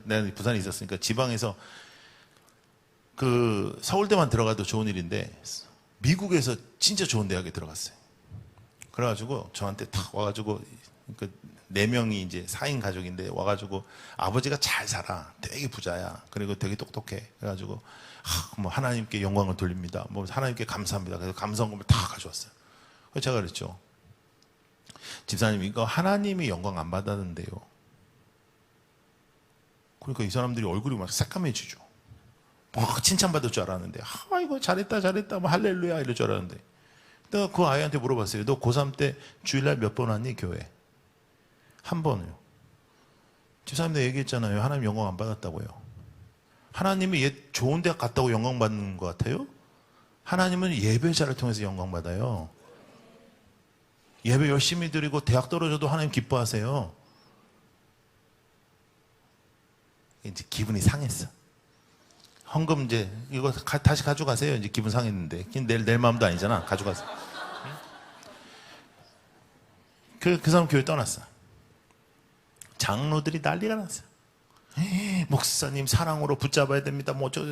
내가 부산에 있었으니까 지방에서 그 서울대만 들어가도 좋은 일인데 미국에서 진짜 좋은 대학에 들어갔어요. 그래가지고 저한테 탁 와가지고 그 4명이 이제 4인 가족인데 와가지고 아버지가 잘 살아. 되게 부자야. 그리고 되게 똑똑해. 그래가지고 뭐 하나님께 영광을 돌립니다. 뭐 하나님께 감사합니다. 그래서 감사원금을 다 가져왔어요. 그래서 제가 그랬죠. 집사님 이거 하나님이 영광 안 받았는데요. 그러니까 이 사람들이 얼굴이 막 새까매지죠. 막 칭찬받을 줄 알았는데 이거 잘했다 뭐 할렐루야 이럴 줄 알았는데 내가 그 아이한테 물어봤어요. 너 고3 때 주일날 몇 번 왔니 교회? 한 번요. 집사님 내가 얘기했잖아요. 하나님 영광 안 받았다고요. 하나님이 얘 좋은 대학 갔다고 영광 받는 것 같아요? 하나님은 예배자를 통해서 영광 받아요. 예배 열심히 드리고 대학 떨어져도 하나님 기뻐하세요. 이제 기분이 상했어. 헌금 이제 이거 다시 가져가세요. 이제 기분 상했는데 내 마음도 아니잖아. 가져가세요. 그 사람 교회 떠났어. 장로들이 난리가 났어요. 목사님 사랑으로 붙잡아야 됩니다. 뭐 어쩌고.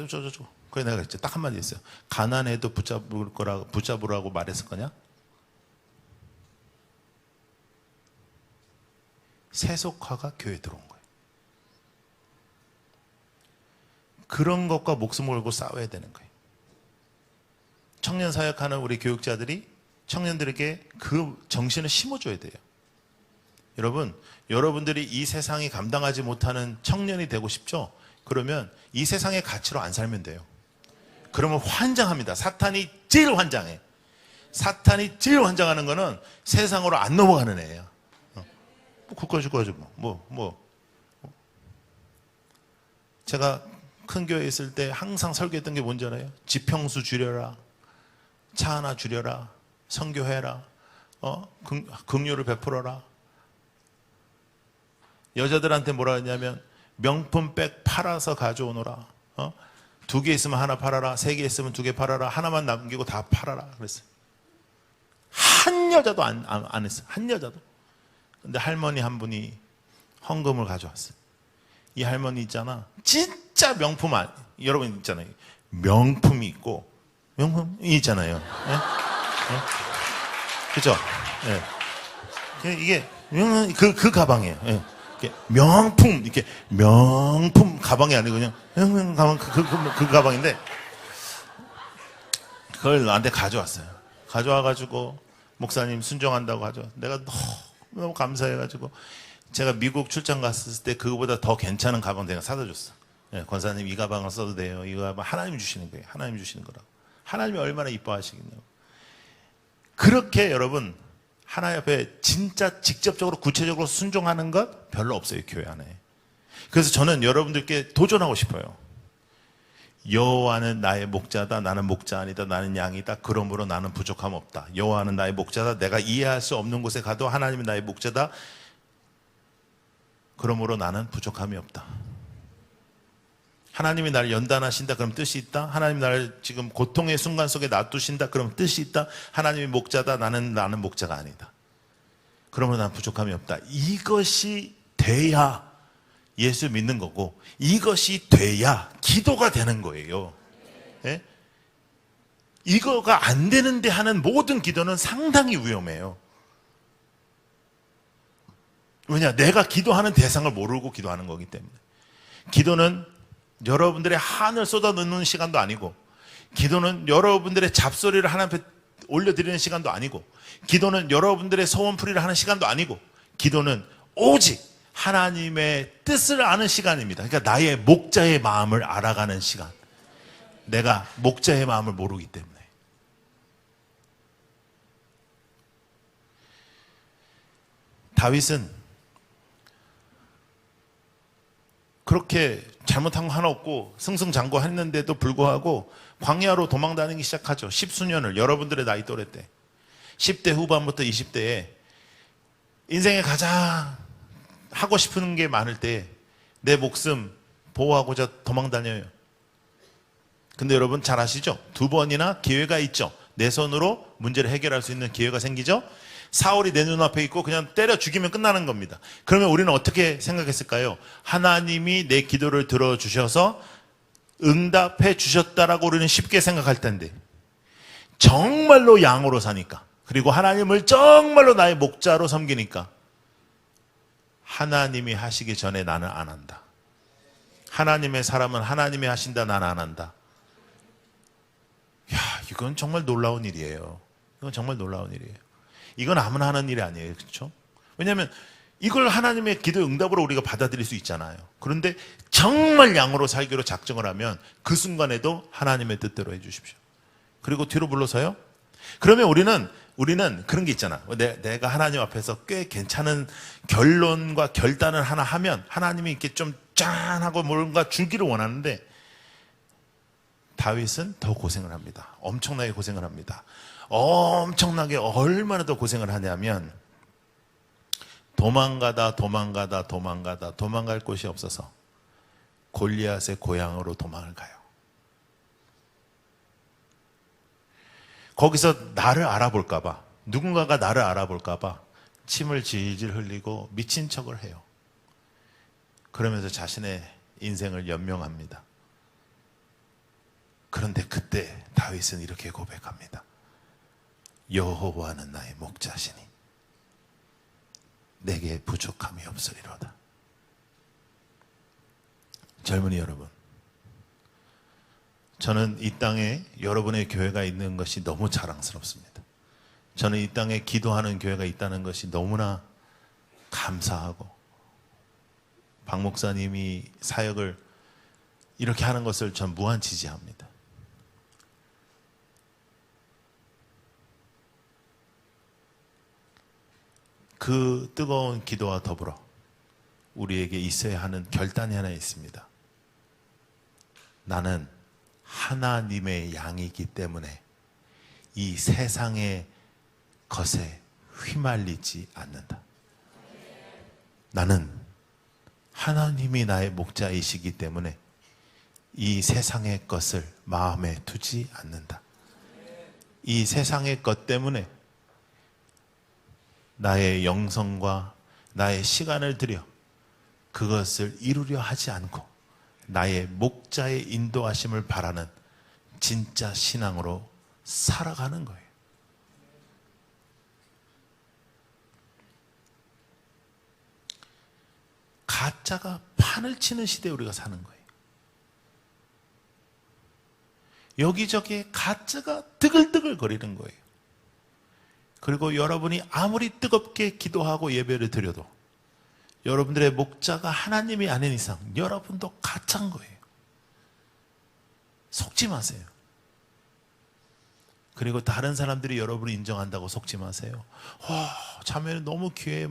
그래 내가 그랬죠. 딱 한마디 했어요. 가난해도 붙잡으라고 말했을 거냐? 세속화가 교회에 들어온 거예요. 그런 것과 목숨을 걸고 싸워야 되는 거예요. 청년 사역하는 우리 교육자들이 청년들에게 그 정신을 심어줘야 돼요. 여러분들이 이 세상이 감당하지 못하는 청년이 되고 싶죠? 그러면 이 세상의 가치로 안 살면 돼요. 그러면 환장합니다. 사탄이 제일 환장해. 사탄이 제일 환장하는 거는 세상으로 안 넘어가는 애예요. 그까지 제가 큰 교회에 있을 때 항상 설교했던 게 뭔지 알아요? 지평수 줄여라. 차 하나 줄여라. 선교해라. 긍휼을 베풀어라. 여자들한테 뭐라 했냐면 명품 백 팔아서 가져오너라. 2개 있으면 하나 팔아라. 3개 있으면 2개 팔아라. 하나만 남기고 다 팔아라. 그랬어요. 한 여자도 안 했어요. 한 여자도. 근데 할머니 한 분이 헌금을 가져왔어요. 이 할머니 있잖아. 진짜 명품 여러분 있잖아요. 명품이 있고 명품이 있잖아요. 네? 네? 그죠? 네. 이게 그 가방이에요. 네. 이렇게 명품 가방이 아니고 그냥 명품 가방 그 가방인데 그걸 나한테 가져왔어요. 가져와가지고 목사님 순종한다고 가져와. 내가 너무 감사해가지고 제가 미국 출장 갔을 때 그거보다 더 괜찮은 가방 내가 사다 줬어. 네, 권사님 이 가방을 써도 돼요. 이거 가방 하나님 주시는 거예요. 하나님 주시는 거라고. 하나님이 얼마나 이뻐하시겠냐고. 그렇게 여러분 하나님 앞에 진짜 직접적으로 구체적으로 순종하는 것 별로 없어요. 교회 안에. 그래서 저는 여러분들께 도전하고 싶어요. 여호와는 나의 목자다. 나는 목자 아니다. 나는 양이다. 그러므로 나는 부족함 없다. 여호와는 나의 목자다. 내가 이해할 수 없는 곳에 가도 하나님은 나의 목자다. 그러므로 나는 부족함이 없다. 하나님이 나를 연단하신다. 그럼 뜻이 있다. 하나님이 나를 지금 고통의 순간 속에 놔두신다. 그럼 뜻이 있다. 하나님이 목자다. 나는 목자가 아니다. 그러므로 나는 부족함이 없다. 이것이 돼야 예수 믿는 거고 이것이 돼야 기도가 되는 거예요. 예? 이거가 안 되는데 하는 모든 기도는 상당히 위험해요. 왜냐? 내가 기도하는 대상을 모르고 기도하는 거기 때문에. 기도는 여러분들의 한을 쏟아 넣는 시간도 아니고 기도는 여러분들의 잡소리를 하나님 앞에 올려드리는 시간도 아니고, 기도는 여러분들의 소원풀이를 하는 시간도 아니고, 기도는 오직 하나님의 뜻을 아는 시간입니다. 그러니까 나의 목자의 마음을 알아가는 시간. 내가 목자의 마음을 모르기 때문에. 다윗은 그렇게 잘못한 거 하나 없고 승승장구했는데도 불구하고 광야로 도망다니기 시작하죠. 10수년을, 여러분들의 나이 또래 때 10대 후반부터 20대에 인생에 가장 하고 싶은 게 많을 때 내 목숨 보호하고자 도망다녀요. 근데 여러분 잘 아시죠? 2번이나 기회가 있죠. 내 손으로 문제를 해결할 수 있는 기회가 생기죠. 사울이 내 눈앞에 있고 그냥 때려 죽이면 끝나는 겁니다. 그러면 우리는 어떻게 생각했을까요? 하나님이 내 기도를 들어주셔서 응답해 주셨다라고 우리는 쉽게 생각할 텐데, 정말로 양으로 사니까, 그리고 하나님을 정말로 나의 목자로 섬기니까 하나님이 하시기 전에 나는 안 한다. 하나님의 사람은 하나님이 하신다, 나는 안 한다. 야, 이건 정말 놀라운 일이에요. 이건 정말 놀라운 일이에요. 이건 아무나 하는 일이 아니에요. 그렇죠? 왜냐하면 이걸 하나님의 기도 응답으로 우리가 받아들일 수 있잖아요. 그런데 정말 양으로 살기로 작정을 하면 그 순간에도 하나님의 뜻대로 해주십시오. 그리고 뒤로 물러서요. 그러면 우리는 그런 게 있잖아. 내가 하나님 앞에서 꽤 괜찮은 결론과 결단을 하나 하면 하나님이 이렇게 좀 짠하고 뭔가 주기를 원하는데, 다윗은 더 고생을 합니다. 엄청나게 고생을 합니다. 엄청나게 얼마나 더 고생을 하냐면, 도망가다 도망갈 곳이 없어서 골리앗의 고향으로 도망을 가요. 거기서 나를 알아볼까봐, 누군가가 나를 알아볼까봐 침을 질질 흘리고 미친 척을 해요. 그러면서 자신의 인생을 연명합니다. 그런데 그때 다윗은 이렇게 고백합니다. 여호와는 나의 목자시니 내게 부족함이 없으리로다. 젊은이 여러분, 저는 이 땅에 여러분의 교회가 있는 것이 너무 자랑스럽습니다. 저는 이 땅에 기도하는 교회가 있다는 것이 너무나 감사하고, 박 목사님이 사역을 이렇게 하는 것을 전 무한 지지합니다. 그 뜨거운 기도와 더불어 우리에게 있어야 하는 결단이 하나 있습니다. 나는 하나님의 양이기 때문에 이 세상의 것에 휘말리지 않는다. 나는 하나님이 나의 목자이시기 때문에 이 세상의 것을 마음에 두지 않는다. 이 세상의 것 때문에 나의 영성과 나의 시간을 들여 그것을 이루려 하지 않고 나의 목자의 인도하심을 바라는 진짜 신앙으로 살아가는 거예요. 가짜가 판을 치는 시대에 우리가 사는 거예요. 여기저기에 가짜가 뜨글뜨글 거리는 거예요. 그리고 여러분이 아무리 뜨겁게 기도하고 예배를 드려도 여러분들의 목자가 하나님이 아닌 이상 여러분도 가짜인 거예요. 속지 마세요. 그리고 다른 사람들이 여러분을 인정한다고 속지 마세요. 자매는 너무 귀해.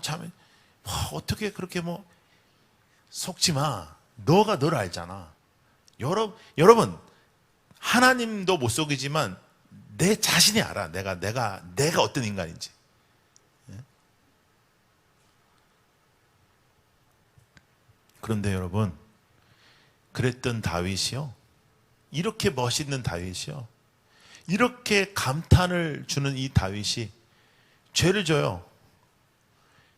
자매 어떻게 그렇게 속지 마. 너가 너를 알잖아. 여러분 하나님도 못 속이지만 내 자신이 알아. 내가 어떤 인간인지. 그런데 여러분, 그랬던 다윗이요, 이렇게 멋있는 다윗이요, 이렇게 감탄을 주는 이 다윗이 죄를 져요.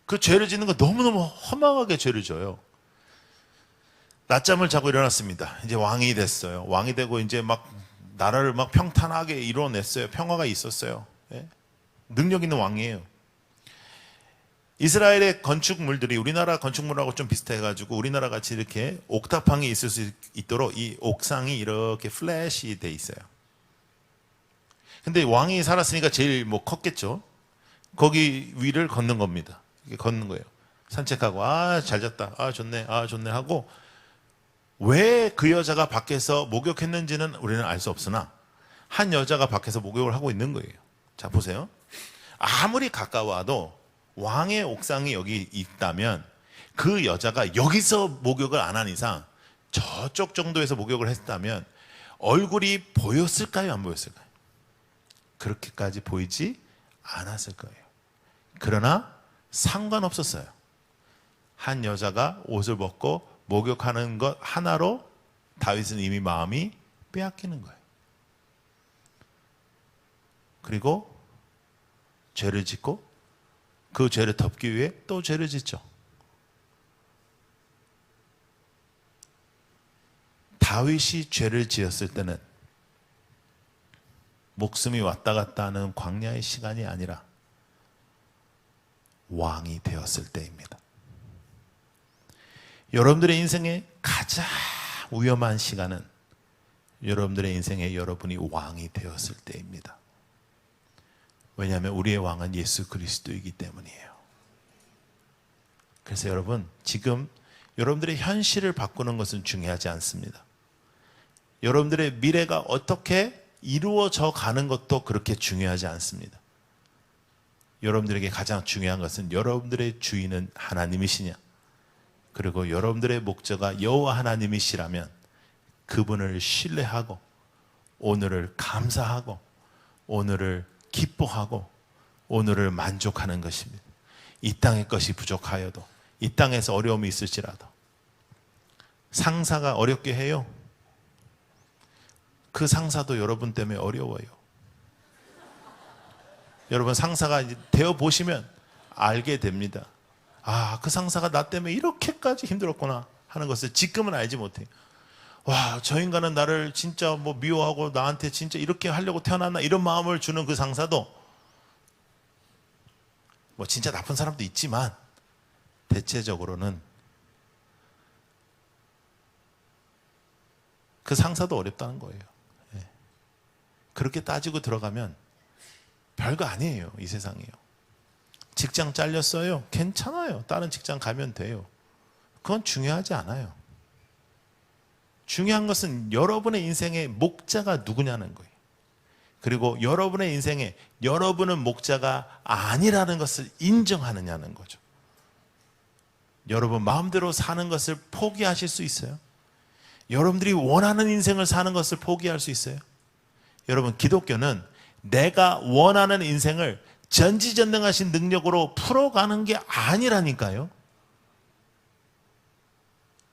그 죄를 짓는 거 너무너무 허망하게 죄를 져요. 낮잠을 자고 일어났습니다. 이제 왕이 됐어요. 왕이 되고 이제 나라를 평탄하게 이뤄냈어요. 평화가 있었어요. 예? 능력 있는 왕이에요. 이스라엘의 건축물들이 우리나라 건축물하고 좀 비슷해가지고 우리나라 같이 이렇게 옥탑방이 있을 수 있도록 이 옥상이 이렇게 플랫이 돼 있어요. 근데 왕이 살았으니까 제일 뭐 컸겠죠. 거기 위를 걷는 겁니다. 이렇게 걷는 거예요. 산책하고 잘 잤다. 좋네. 좋네 하고 왜 그 여자가 밖에서 목욕했는지는 우리는 알 수 없으나 한 여자가 밖에서 목욕을 하고 있는 거예요. 자, 보세요. 아무리 가까워도 왕의 옥상이 여기 있다면 그 여자가 여기서 목욕을 안 한 이상 저쪽 정도에서 목욕을 했다면 얼굴이 보였을까요? 안 보였을까요? 그렇게까지 보이지 않았을 거예요. 그러나 상관없었어요. 한 여자가 옷을 벗고 목욕하는 것 하나로 다윗은 이미 마음이 빼앗기는 거예요. 그리고 죄를 짓고 그 죄를 덮기 위해 또 죄를 짓죠. 다윗이 죄를 지었을 때는 목숨이 왔다 갔다 하는 광야의 시간이 아니라 왕이 되었을 때입니다. 여러분들의 인생의 가장 위험한 시간은 여러분들의 인생에 여러분이 왕이 되었을 때입니다. 왜냐하면 우리의 왕은 예수 그리스도이기 때문이에요. 그래서 여러분, 지금 여러분들의 현실을 바꾸는 것은 중요하지 않습니다. 여러분들의 미래가 어떻게 이루어져 가는 것도 그렇게 중요하지 않습니다. 여러분들에게 가장 중요한 것은 여러분들의 주인은 하나님이시냐, 그리고 여러분들의 목자가 여호와 하나님이시라면 그분을 신뢰하고 오늘을 감사하고 오늘을 기뻐하고 오늘을 만족하는 것입니다. 이 땅의 것이 부족하여도, 이 땅에서 어려움이 있을지라도. 상사가 어렵게 해요. 그 상사도 여러분 때문에 어려워요. 여러분, 상사가 되어 보시면 알게 됩니다. 그 상사가 나 때문에 이렇게까지 힘들었구나 하는 것을 지금은 알지 못해요. 저 인간은 나를 진짜 미워하고 나한테 진짜 이렇게 하려고 태어났나, 이런 마음을 주는 그 상사도 진짜 나쁜 사람도 있지만 대체적으로는 그 상사도 어렵다는 거예요. 그렇게 따지고 들어가면 별거 아니에요. 이 세상이요. 직장 잘렸어요. 괜찮아요. 다른 직장 가면 돼요. 그건 중요하지 않아요. 중요한 것은 여러분의 인생의 목자가 누구냐는 거예요. 그리고 여러분의 인생에 여러분은 목자가 아니라는 것을 인정하느냐는 거죠. 여러분 마음대로 사는 것을 포기하실 수 있어요? 여러분들이 원하는 인생을 사는 것을 포기할 수 있어요? 여러분, 기독교는 내가 원하는 인생을 전지전능하신 능력으로 풀어가는 게 아니라니까요.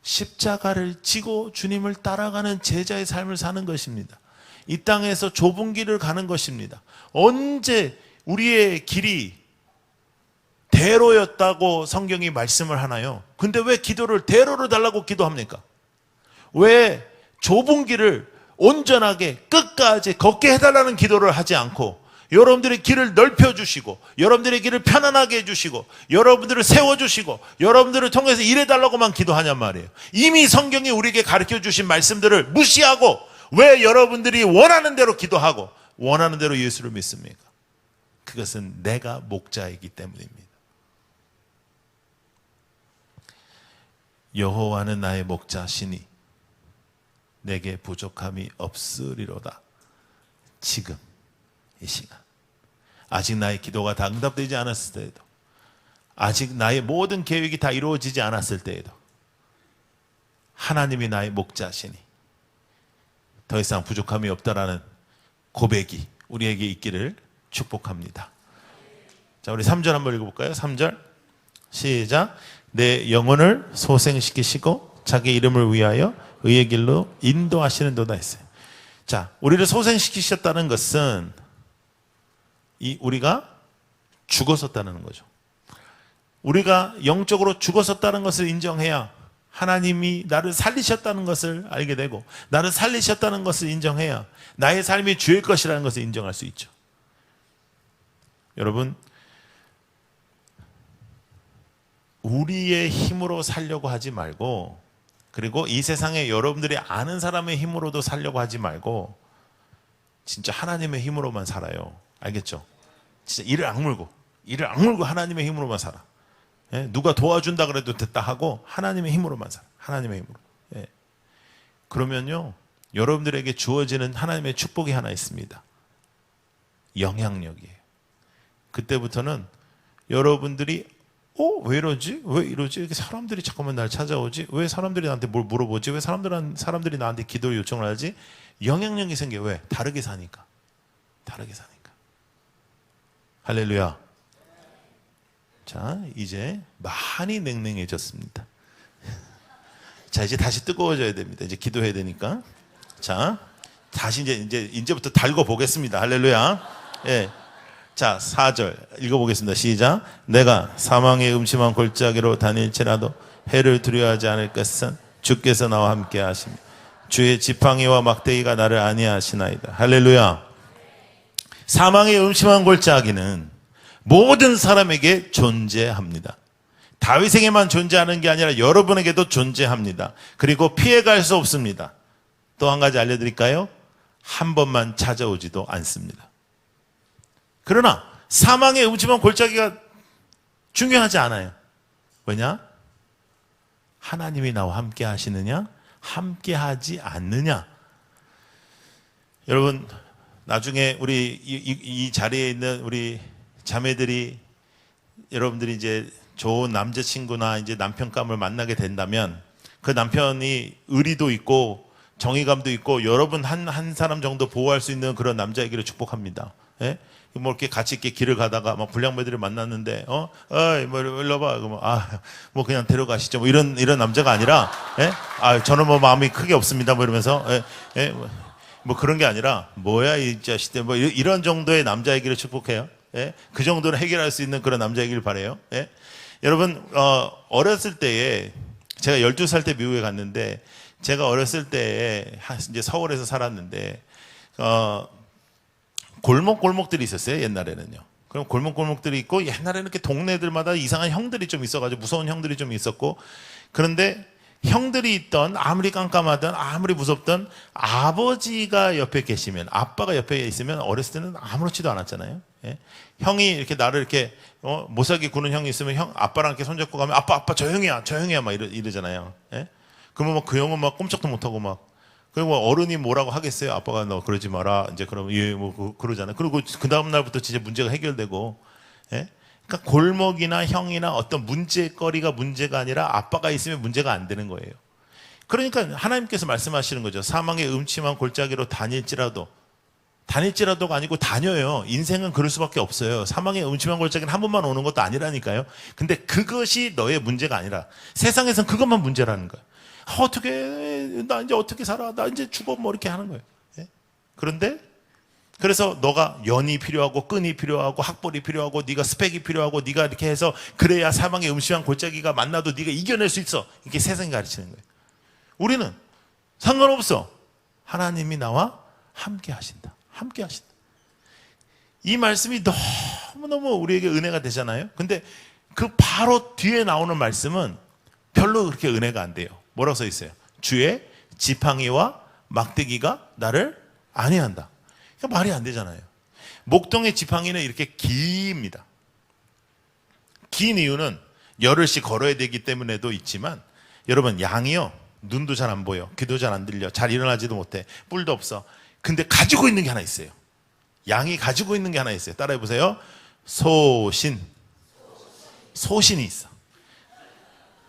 십자가를 지고 주님을 따라가는 제자의 삶을 사는 것입니다. 이 땅에서 좁은 길을 가는 것입니다. 언제 우리의 길이 대로였다고 성경이 말씀을 하나요? 근데 왜 기도를 대로로 달라고 기도합니까? 왜 좁은 길을 온전하게 끝까지 걷게 해달라는 기도를 하지 않고 여러분들의 길을 넓혀주시고 여러분들의 길을 편안하게 해주시고 여러분들을 세워주시고 여러분들을 통해서 일해달라고만 기도하냔 말이에요. 이미 성경이 우리에게 가르쳐주신 말씀들을 무시하고 왜 여러분들이 원하는 대로 기도하고 원하는 대로 예수를 믿습니까? 그것은 내가 목자이기 때문입니다. 여호와는 나의 목자시니 내게 부족함이 없으리로다. 지금 이 시간, 아직 나의 기도가 다 응답되지 않았을 때에도, 아직 나의 모든 계획이 다 이루어지지 않았을 때에도 하나님이 나의 목자시니 더 이상 부족함이 없다라는 고백이 우리에게 있기를 축복합니다. 자, 우리 3절 한번 읽어볼까요? 3절 시작. 내 영혼을 소생시키시고 자기 이름을 위하여 의의 길로 인도하시는도다 했어요. 자, 우리를 소생시키셨다는 것은 우리가 죽었었다는 거죠. 우리가 영적으로 죽었었다는 것을 인정해야 하나님이 나를 살리셨다는 것을 알게 되고, 나를 살리셨다는 것을 인정해야 나의 삶이 주의 것이라는 것을 인정할 수 있죠. 여러분, 우리의 힘으로 살려고 하지 말고, 그리고 이 세상에 여러분들이 아는 사람의 힘으로도 살려고 하지 말고, 진짜 하나님의 힘으로만 살아요. 알겠죠? 진짜 이를 악물고 하나님의 힘으로만 살아. 예? 누가 도와준다 그래도 됐다 하고 하나님의 힘으로만 살아. 하나님의 힘으로. 예. 그러면요, 여러분들에게 주어지는 하나님의 축복이 하나 있습니다. 영향력이에요. 그때부터는 여러분들이 왜 이러지? 왜 이러지? 이렇게 사람들이 자꾸만 날 찾아오지? 왜 사람들이 나한테 뭘 물어보지? 왜 사람들이 나한테 기도 요청을 하지? 영향력이 생겨요. 왜? 다르게 사니까. 다르게 사니까. 할렐루야. 자, 이제 많이 냉랭해졌습니다. 자, 이제 다시 뜨거워져야 됩니다. 이제 기도해야 되니까. 자, 다시 이제부터 달궈 보겠습니다. 할렐루야. 예. 자, 4절 읽어보겠습니다. 시작. 내가 사망의 음침한 골짜기로 다닐지라도 해를 두려워하지 않을 것은 주께서 나와 함께 하시며 주의 지팡이와 막대기가 나를 안위하시나이다. 할렐루야. 사망의 음침한 골짜기는 모든 사람에게 존재합니다. 다윗에게만 존재하는 게 아니라 여러분에게도 존재합니다. 그리고 피해갈 수 없습니다. 또 한 가지 알려드릴까요? 한 번만 찾아오지도 않습니다. 그러나 사망의 음침한 골짜기가 중요하지 않아요. 왜냐? 하나님이 나와 함께 하시느냐? 함께 하지 않느냐? 여러분, 나중에 우리 이 자리에 있는 우리 자매들이, 여러분들이 이제 좋은 남자친구나 이제 남편감을 만나게 된다면 그 남편이 의리도 있고 정의감도 있고 여러분 한 사람 정도 보호할 수 있는 그런 남자이기를 축복합니다. 예? 뭐 이렇게 같이 이렇게 길을 가다가 막 불량배들을 만났는데 어이 뭐 일로 와봐, 뭐 그냥 데려가시죠, 뭐 이런 남자가 아니라, 예? 저는 뭐 마음이 크게 없습니다, 뭐 이러면서, 예? 뭐 그런 게 아니라, 뭐야 이 자식들, 뭐 이런 정도의 남자이기를 축복해요. 예? 그 정도는 해결할 수 있는 그런 남자이기를 바래요. 예? 여러분, 어렸을 때에 제가 12살 때 미국에 갔는데, 제가 어렸을 때에 이제 서울에서 살았는데, 골목골목들이 있었어요, 옛날에는요. 그럼 골목골목들이 있고, 옛날에는 이렇게 동네들마다 이상한 형들이 좀 있어가지고, 무서운 형들이 좀 있었고, 그런데 형들이 있던, 아무리 깜깜하든, 아무리 무섭든, 아버지가 옆에 계시면, 아빠가 옆에 있으면, 어렸을 때는 아무렇지도 않았잖아요. 예? 형이 이렇게 나를 이렇게, 못살게 구는 형이 있으면, 아빠랑 이렇게 손잡고 가면, 아빠, 저 형이야, 막 이러잖아요. 예? 그러면 막 그 형은 막 꼼짝도 못하고 막, 그리고 어른이 뭐라고 하겠어요? 아빠가 너 그러지 마라. 이제 그러면 뭐 그러잖아요. 그리고 그 다음 날부터 진짜 문제가 해결되고, 예? 그러니까 골목이나 형이나 어떤 문제거리가 문제가 아니라 아빠가 있으면 문제가 안 되는 거예요. 그러니까 하나님께서 말씀하시는 거죠. 사망의 음침한 골짜기로 다닐지라도가 아니고 다녀요. 인생은 그럴 수밖에 없어요. 사망의 음침한 골짜기는 한 번만 오는 것도 아니라니까요. 근데 그것이 너의 문제가 아니라 세상에선 그것만 문제라는 거예요. 어떻게, 나 이제 어떻게 살아? 나 이제 죽어? 뭐 이렇게 하는 거예요. 예? 그래서 너가 연이 필요하고 끈이 필요하고 학벌이 필요하고 네가 스펙이 필요하고 네가 이렇게 해서 그래야 사망의 음침한 골짜기가 만나도 네가 이겨낼 수 있어. 이게 세상이 가르치는 거예요. 우리는 상관없어. 하나님이 나와 함께 하신다. 함께 하신다. 이 말씀이 너무너무 우리에게 은혜가 되잖아요. 근데 그 바로 뒤에 나오는 말씀은 별로 그렇게 은혜가 안 돼요. 뭐라고 써 있어요? 주의 지팡이와 막대기가 나를 안위한다. 그러니까 말이 안 되잖아요. 목동의 지팡이는 이렇게 깁니다. 긴 이유는 열흘씩 걸어야 되기 때문에도 있지만, 여러분, 양이요, 눈도 잘 안 보여, 귀도 잘 안 들려, 잘 일어나지도 못해, 뿔도 없어. 근데 가지고 있는 게 하나 있어요. 양이 가지고 있는 게 하나 있어요. 따라해 보세요. 소신이 있어.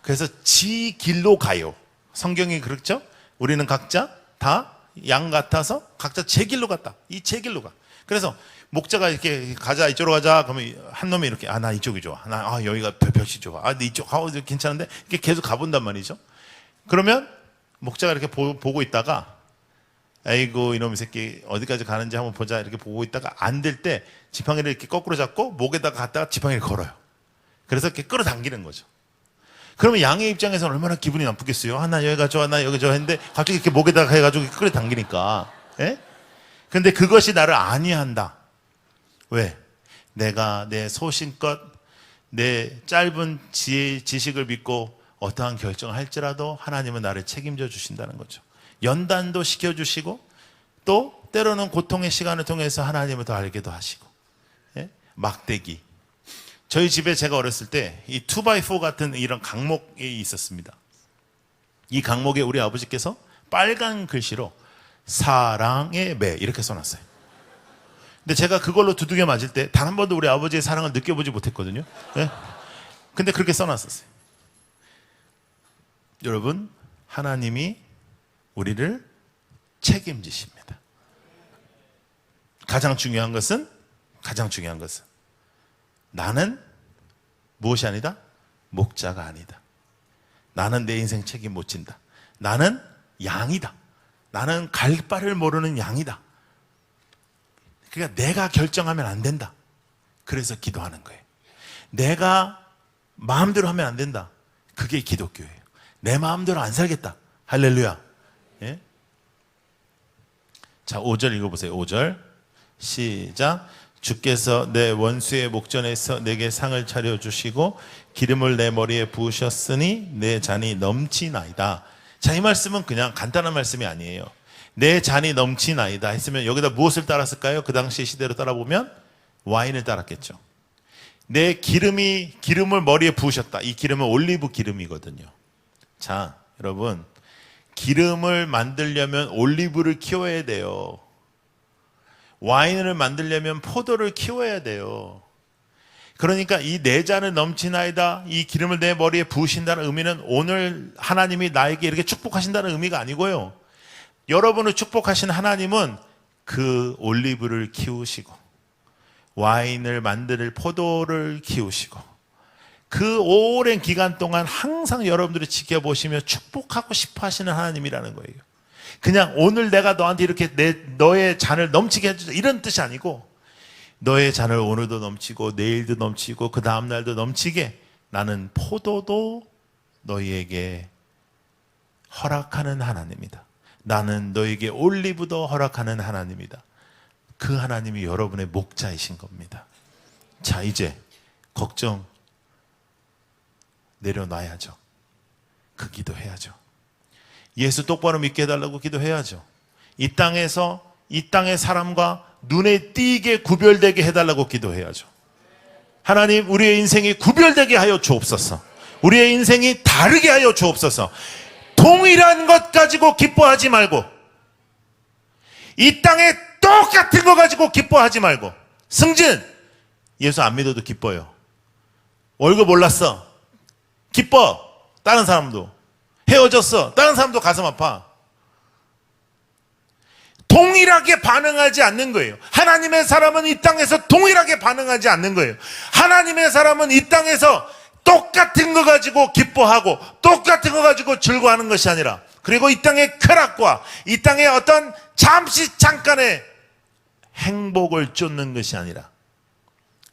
그래서 지 길로 가요. 성경이 그렇죠? 우리는 각자 다 양 같아서 각자 제 길로 갔다. 이 제 길로 가. 그래서 목자가 이렇게 가자, 이쪽으로 가자. 그러면 한 놈이 이렇게, 나 이쪽이 좋아. 여기가 볕이 좋아. 근데 이쪽, 괜찮은데? 이렇게 계속 가본단 말이죠. 그러면 목자가 이렇게 보고 있다가, 아이고, 이놈의 새끼 어디까지 가는지 한번 보자. 이렇게 보고 있다가 안 될 때 지팡이를 이렇게 거꾸로 잡고 목에다가 갖다가 지팡이를 걸어요. 그래서 이렇게 끌어당기는 거죠. 그러면 양의 입장에서는 얼마나 기분이 나쁘겠어요. 나 여기가 좋아, 나 여기 좋아 했는데 갑자기 이렇게 목에다가 해가지고 끌어당기니까. 예? 근데 그것이 나를 안위한다. 왜? 내가 내 소신껏 내 짧은 지식을 믿고 어떠한 결정을 할지라도 하나님은 나를 책임져 주신다는 거죠. 연단도 시켜주시고 또 때로는 고통의 시간을 통해서 하나님을 더 알게도 하시고. 예? 막대기. 저희 집에 제가 어렸을 때 이 2x4 같은 이런 강목이 있었습니다. 이 강목에 우리 아버지께서 빨간 글씨로 사랑의 매 이렇게 써놨어요. 근데 제가 그걸로 두들겨 맞을 때 단 한 번도 우리 아버지의 사랑을 느껴보지 못했거든요. 예? 근데 그렇게 써놨었어요. 여러분, 하나님이 우리를 책임지십니다. 가장 중요한 것은 나는 무엇이 아니다? 목자가 아니다. 나는 내 인생 책임 못 진다. 나는 양이다. 나는 갈 바를 모르는 양이다. 그러니까 내가 결정하면 안 된다. 그래서 기도하는 거예요. 내가 마음대로 하면 안 된다. 그게 기독교예요. 내 마음대로 안 살겠다. 할렐루야. 예? 자, 5절 읽어보세요. 5절 시작. 주께서 내 원수의 목전에서 내게 상을 차려주시고 기름을 내 머리에 부으셨으니 내 잔이 넘치나이다. 자, 이 말씀은 그냥 간단한 말씀이 아니에요. 내 잔이 넘치나이다 했으면 여기다 무엇을 따랐을까요? 그 당시 시대로 따라보면 와인을 따랐겠죠. 내 기름을 머리에 부으셨다. 이 기름은 올리브 기름이거든요. 자, 여러분, 기름을 만들려면 올리브를 키워야 돼요. 와인을 만들려면 포도를 키워야 돼요. 그러니까 이 내 잔을 넘치나이다, 이 기름을 내 머리에 부으신다는 의미는 오늘 하나님이 나에게 이렇게 축복하신다는 의미가 아니고요. 여러분을 축복하신 하나님은 그 올리브를 키우시고 와인을 만들 포도를 키우시고 그 오랜 기간 동안 항상 여러분들을 지켜보시며 축복하고 싶어 하시는 하나님이라는 거예요. 그냥 오늘 내가 너한테 이렇게 너의 잔을 넘치게 해주자 이런 뜻이 아니고 너의 잔을 오늘도 넘치고 내일도 넘치고 그 다음날도 넘치게 나는 포도도 너희에게 허락하는 하나님이다. 나는 너에게 올리브도 허락하는 하나님이다. 그 하나님이 여러분의 목자이신 겁니다. 자, 이제 걱정 내려놔야죠. 그 기도해야죠. 예수 똑바로 믿게 해달라고 기도해야죠. 이 땅에서 이 땅의 사람과 눈에 띄게 구별되게 해달라고 기도해야죠. 하나님, 우리의 인생이 구별되게 하여 주옵소서. 우리의 인생이 다르게 하여 주옵소서. 동일한 것 가지고 기뻐하지 말고 이 땅에 똑같은 거 가지고 기뻐하지 말고. 승진, 예수 안 믿어도 기뻐요. 월급 올랐어, 기뻐. 다른 사람도. 헤어졌어, 다른 사람도 가슴 아파. 동일하게 반응하지 않는 거예요. 하나님의 사람은 이 땅에서 동일하게 반응하지 않는 거예요. 하나님의 사람은 이 땅에서 똑같은 거 가지고 기뻐하고 똑같은 거 가지고 즐거워하는 것이 아니라, 그리고 이 땅의 쾌락과 이 땅의 어떤 잠깐의 행복을 쫓는 것이 아니라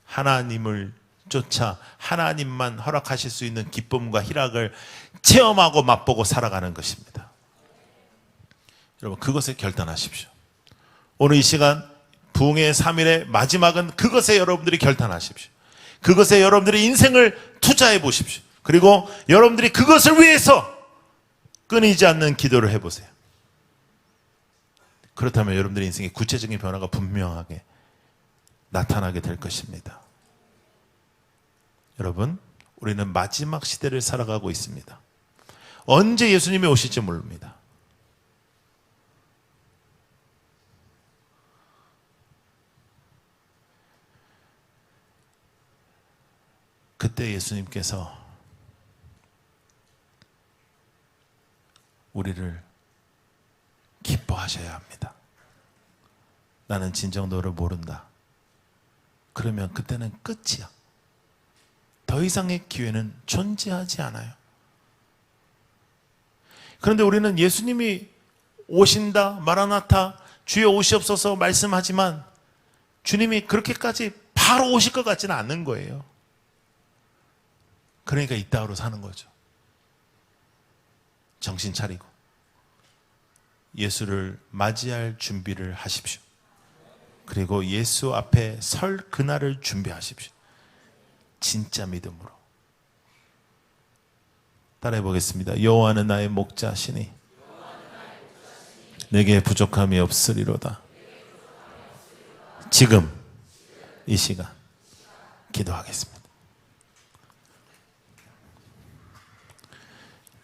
하나님을 쫓아 하나님만 허락하실 수 있는 기쁨과 희락을 체험하고 맛보고 살아가는 것입니다. 여러분, 그것에 결단하십시오. 오늘 이 시간 부흥의 3일의 마지막은 그것에 여러분들이 결단하십시오. 그것에 여러분들의 인생을 투자해 보십시오. 그리고 여러분들이 그것을 위해서 끊이지 않는 기도를 해보세요. 그렇다면 여러분들의 인생의 구체적인 변화가 분명하게 나타나게 될 것입니다. 여러분, 우리는 마지막 시대를 살아가고 있습니다. 언제 예수님이 오실지 모릅니다. 그때 예수님께서 우리를 기뻐하셔야 합니다. 나는 진정 너를 모른다. 그러면 그때는 끝이야. 더 이상의 기회는 존재하지 않아요. 그런데 우리는 예수님이 오신다, 마라나타, 주여 오시옵소서 말씀하지만 주님이 그렇게까지 바로 오실 것 같지는 않는 거예요. 그러니까 이따위로 사는 거죠. 정신 차리고 예수를 맞이할 준비를 하십시오. 그리고 예수 앞에 설 그날을 준비하십시오. 진짜 믿음으로. 따라해 보겠습니다. 여호와는 나의 목자시니 내게 부족함이 없으리로다. 지금 이 시간 기도하겠습니다.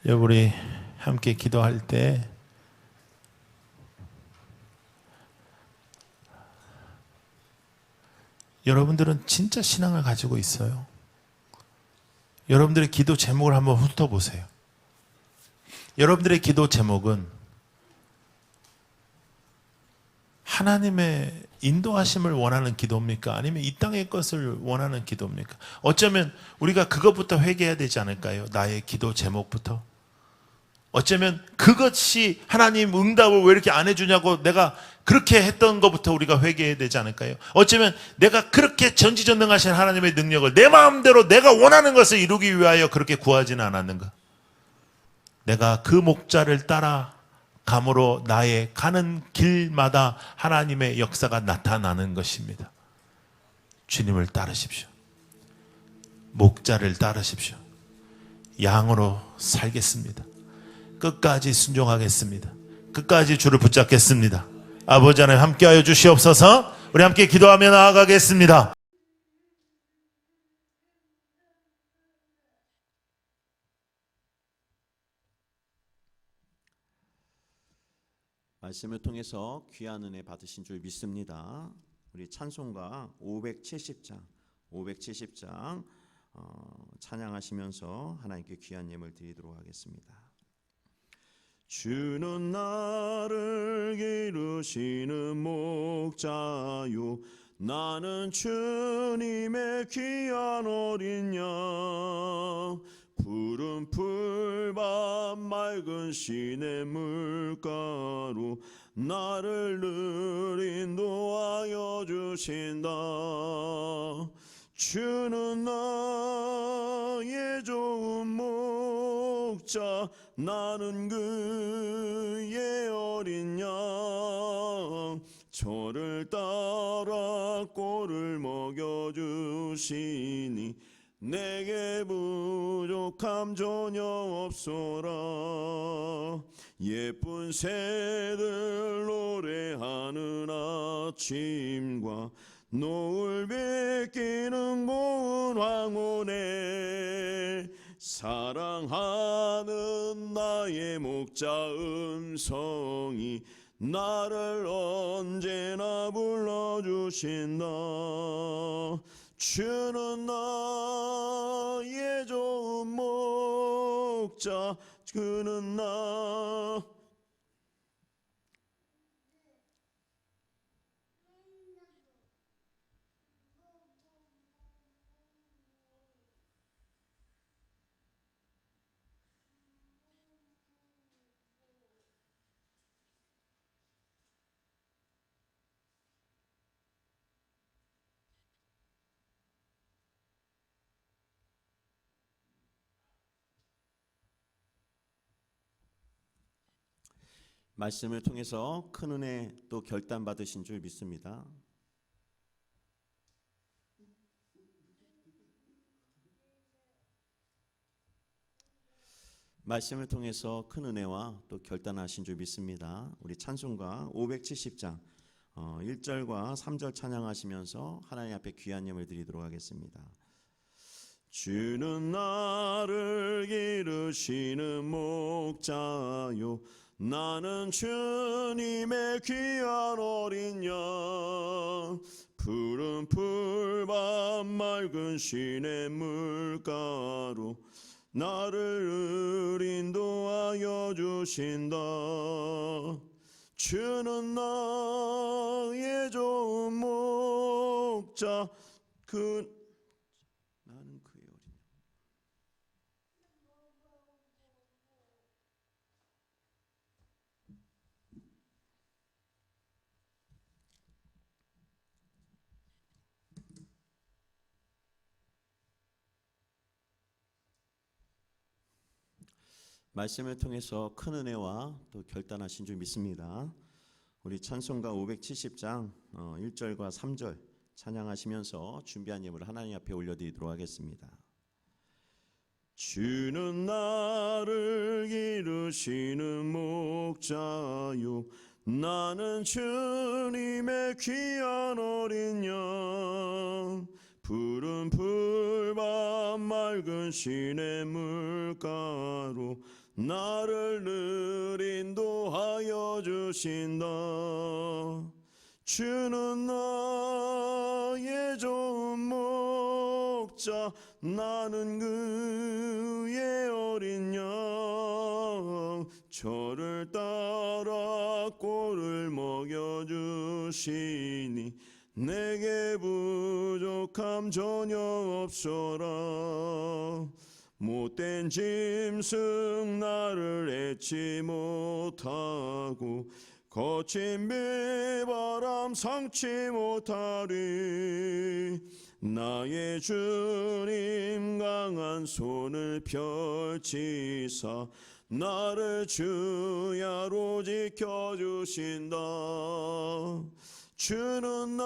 우리 함께 기도할 때 여러분들은 진짜 신앙을 가지고 있어요. 여러분들의 기도 제목을 한번 훑어보세요. 여러분들의 기도 제목은 하나님의 인도하심을 원하는 기도입니까? 아니면 이 땅의 것을 원하는 기도입니까? 어쩌면 우리가 그것부터 회개해야 되지 않을까요? 나의 기도 제목부터. 어쩌면 그것이 하나님 응답을 왜 이렇게 안 해주냐고 내가 그렇게 했던 것부터 우리가 회개해야 되지 않을까요? 어쩌면 내가 그렇게 전지전능하신 하나님의 능력을 내 마음대로 내가 원하는 것을 이루기 위하여 그렇게 구하지는 않았는가? 내가 그 목자를 따라 감으로 나의 가는 길마다 하나님의 역사가 나타나는 것입니다. 주님을 따르십시오. 목자를 따르십시오. 양으로 살겠습니다. 끝까지 순종하겠습니다. 끝까지 주를 붙잡겠습니다. 아버지 하나님 함께하여 주시옵소서. 우리 함께 기도하며 나아가겠습니다. 말씀을 통해서 귀한 은혜 받으신 줄 믿습니다. 우리 찬송가 570장 찬양하시면서 하나님께 귀한 예물 드리도록 하겠습니다. 주는 나를 기르시는 목자요, 나는 주님의 귀한 어린 양. 푸른 풀밭 맑은 시냇물가로 나를 늘 인도하여 주신다. 주는 나의 좋은 목자, 나는 그의 어린 양. 저를 따라 꼴을 먹여주시니 내게 부족함 전혀 없소라. 예쁜 새들 노래하는 아침과 노을 비끼는 고운 황혼에 사랑하는 나의 목자 음성이 나를 언제나 불러주신다. 주는 나의 좋은 목자, 그는 나 말씀을 통해서 큰 은혜 또 결단 받으신 줄 믿습니다. 말씀을 통해서 큰 은혜와 또 결단하신 줄 믿습니다. 우리 찬송가 570장 1절과 3절 찬양하시면서 하나님 앞에 귀한 예물 드리도록 하겠습니다. 주는 나를 기르시는 목자요, 나는 주님의 귀한 어린 양. 푸른 풀밭 맑은 시냇물가로 나를 인도하여 주신다. 주는 나의 좋은 목자, 나는 그의 어린 양. 말씀을 통해서 큰 은혜와 또 결단하신 줄 믿습니다. 우리 찬송가 570장 1절과 3절 찬양하시면서 준비한 예물을 하나님 앞에 올려드리도록 하겠습니다. 주는 나를 기르시는 목자요, 나는 주님의 귀한 어린 양, 푸른 풀밭 맑은 시냇물가로 나를 늘 인도하여 주신다. 주는 나의 좋은 목자, 나는 그의 어린 양, 저를 따라 꼴을 먹여주시니 내게 부족함 전혀 없어라. 못된 짐승 나를 애치 못하고 거친 비바람 상치 못하리. 나의 주님 강한 손을 펼치사 나를 주야로 지켜주신다. 주는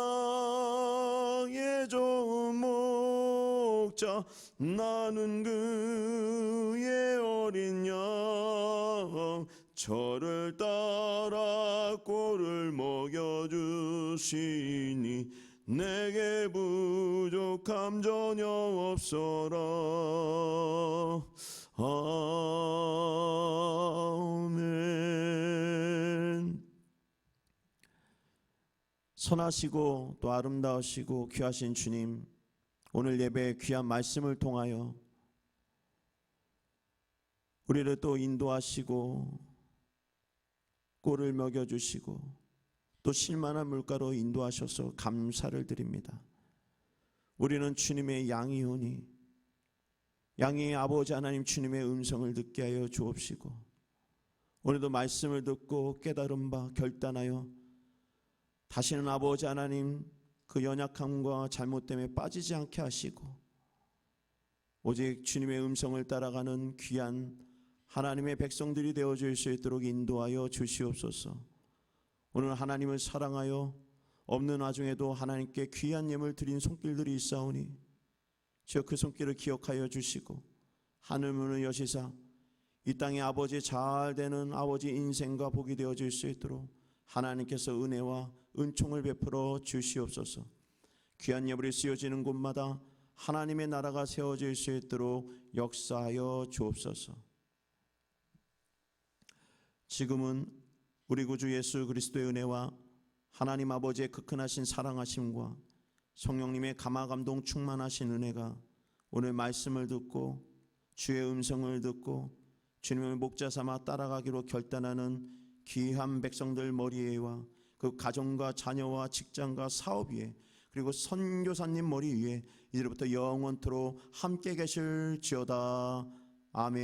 나의 좋은 목자, 나는 그의 어린 양, 저를 따라 꼴을 먹여주시니 내게 부족함 전혀 없어라. 아멘. 선하시고 또 아름다우시고 귀하신 주님, 오늘 예배의 귀한 말씀을 통하여 우리를 또 인도하시고 꼴을 먹여주시고 또 실만한 물가로 인도하셔서 감사를 드립니다. 우리는 주님의 양이오니 양이 아버지 하나님 주님의 음성을 듣게 하여 주옵시고, 오늘도 말씀을 듣고 깨달은 바 결단하여 다시는 아버지 하나님 그 연약함과 잘못됨에 빠지지 않게 하시고 오직 주님의 음성을 따라가는 귀한 하나님의 백성들이 되어줄 수 있도록 인도하여 주시옵소서. 오늘 하나님을 사랑하여 없는 와중에도 하나님께 귀한 예물 드린 손길들이 있사오니 주여 그 손길을 기억하여 주시고 하늘 문을 여시사 이 땅의 아버지 잘 되는 아버지 인생과 복이 되어질 수 있도록 하나님께서 은혜와 은총을 베풀어 주시옵소서. 귀한 예물이 쓰여지는 곳마다 하나님의 나라가 세워질 수 있도록 역사하여 주옵소서. 지금은 우리 구주 예수 그리스도의 은혜와 하나님 아버지의 극근하신 사랑하심과 성령님의 감화감동 충만하신 은혜가 오늘 말씀을 듣고 주의 음성을 듣고 주님의 목자 삼아 따라가기로 결단하는 귀한 백성들 머리 위에와 그 가정과 자녀와 직장과 사업 위에 그리고 선교사님 머리 위에 이제부터 영원토록 함께 계실지어다. 아멘.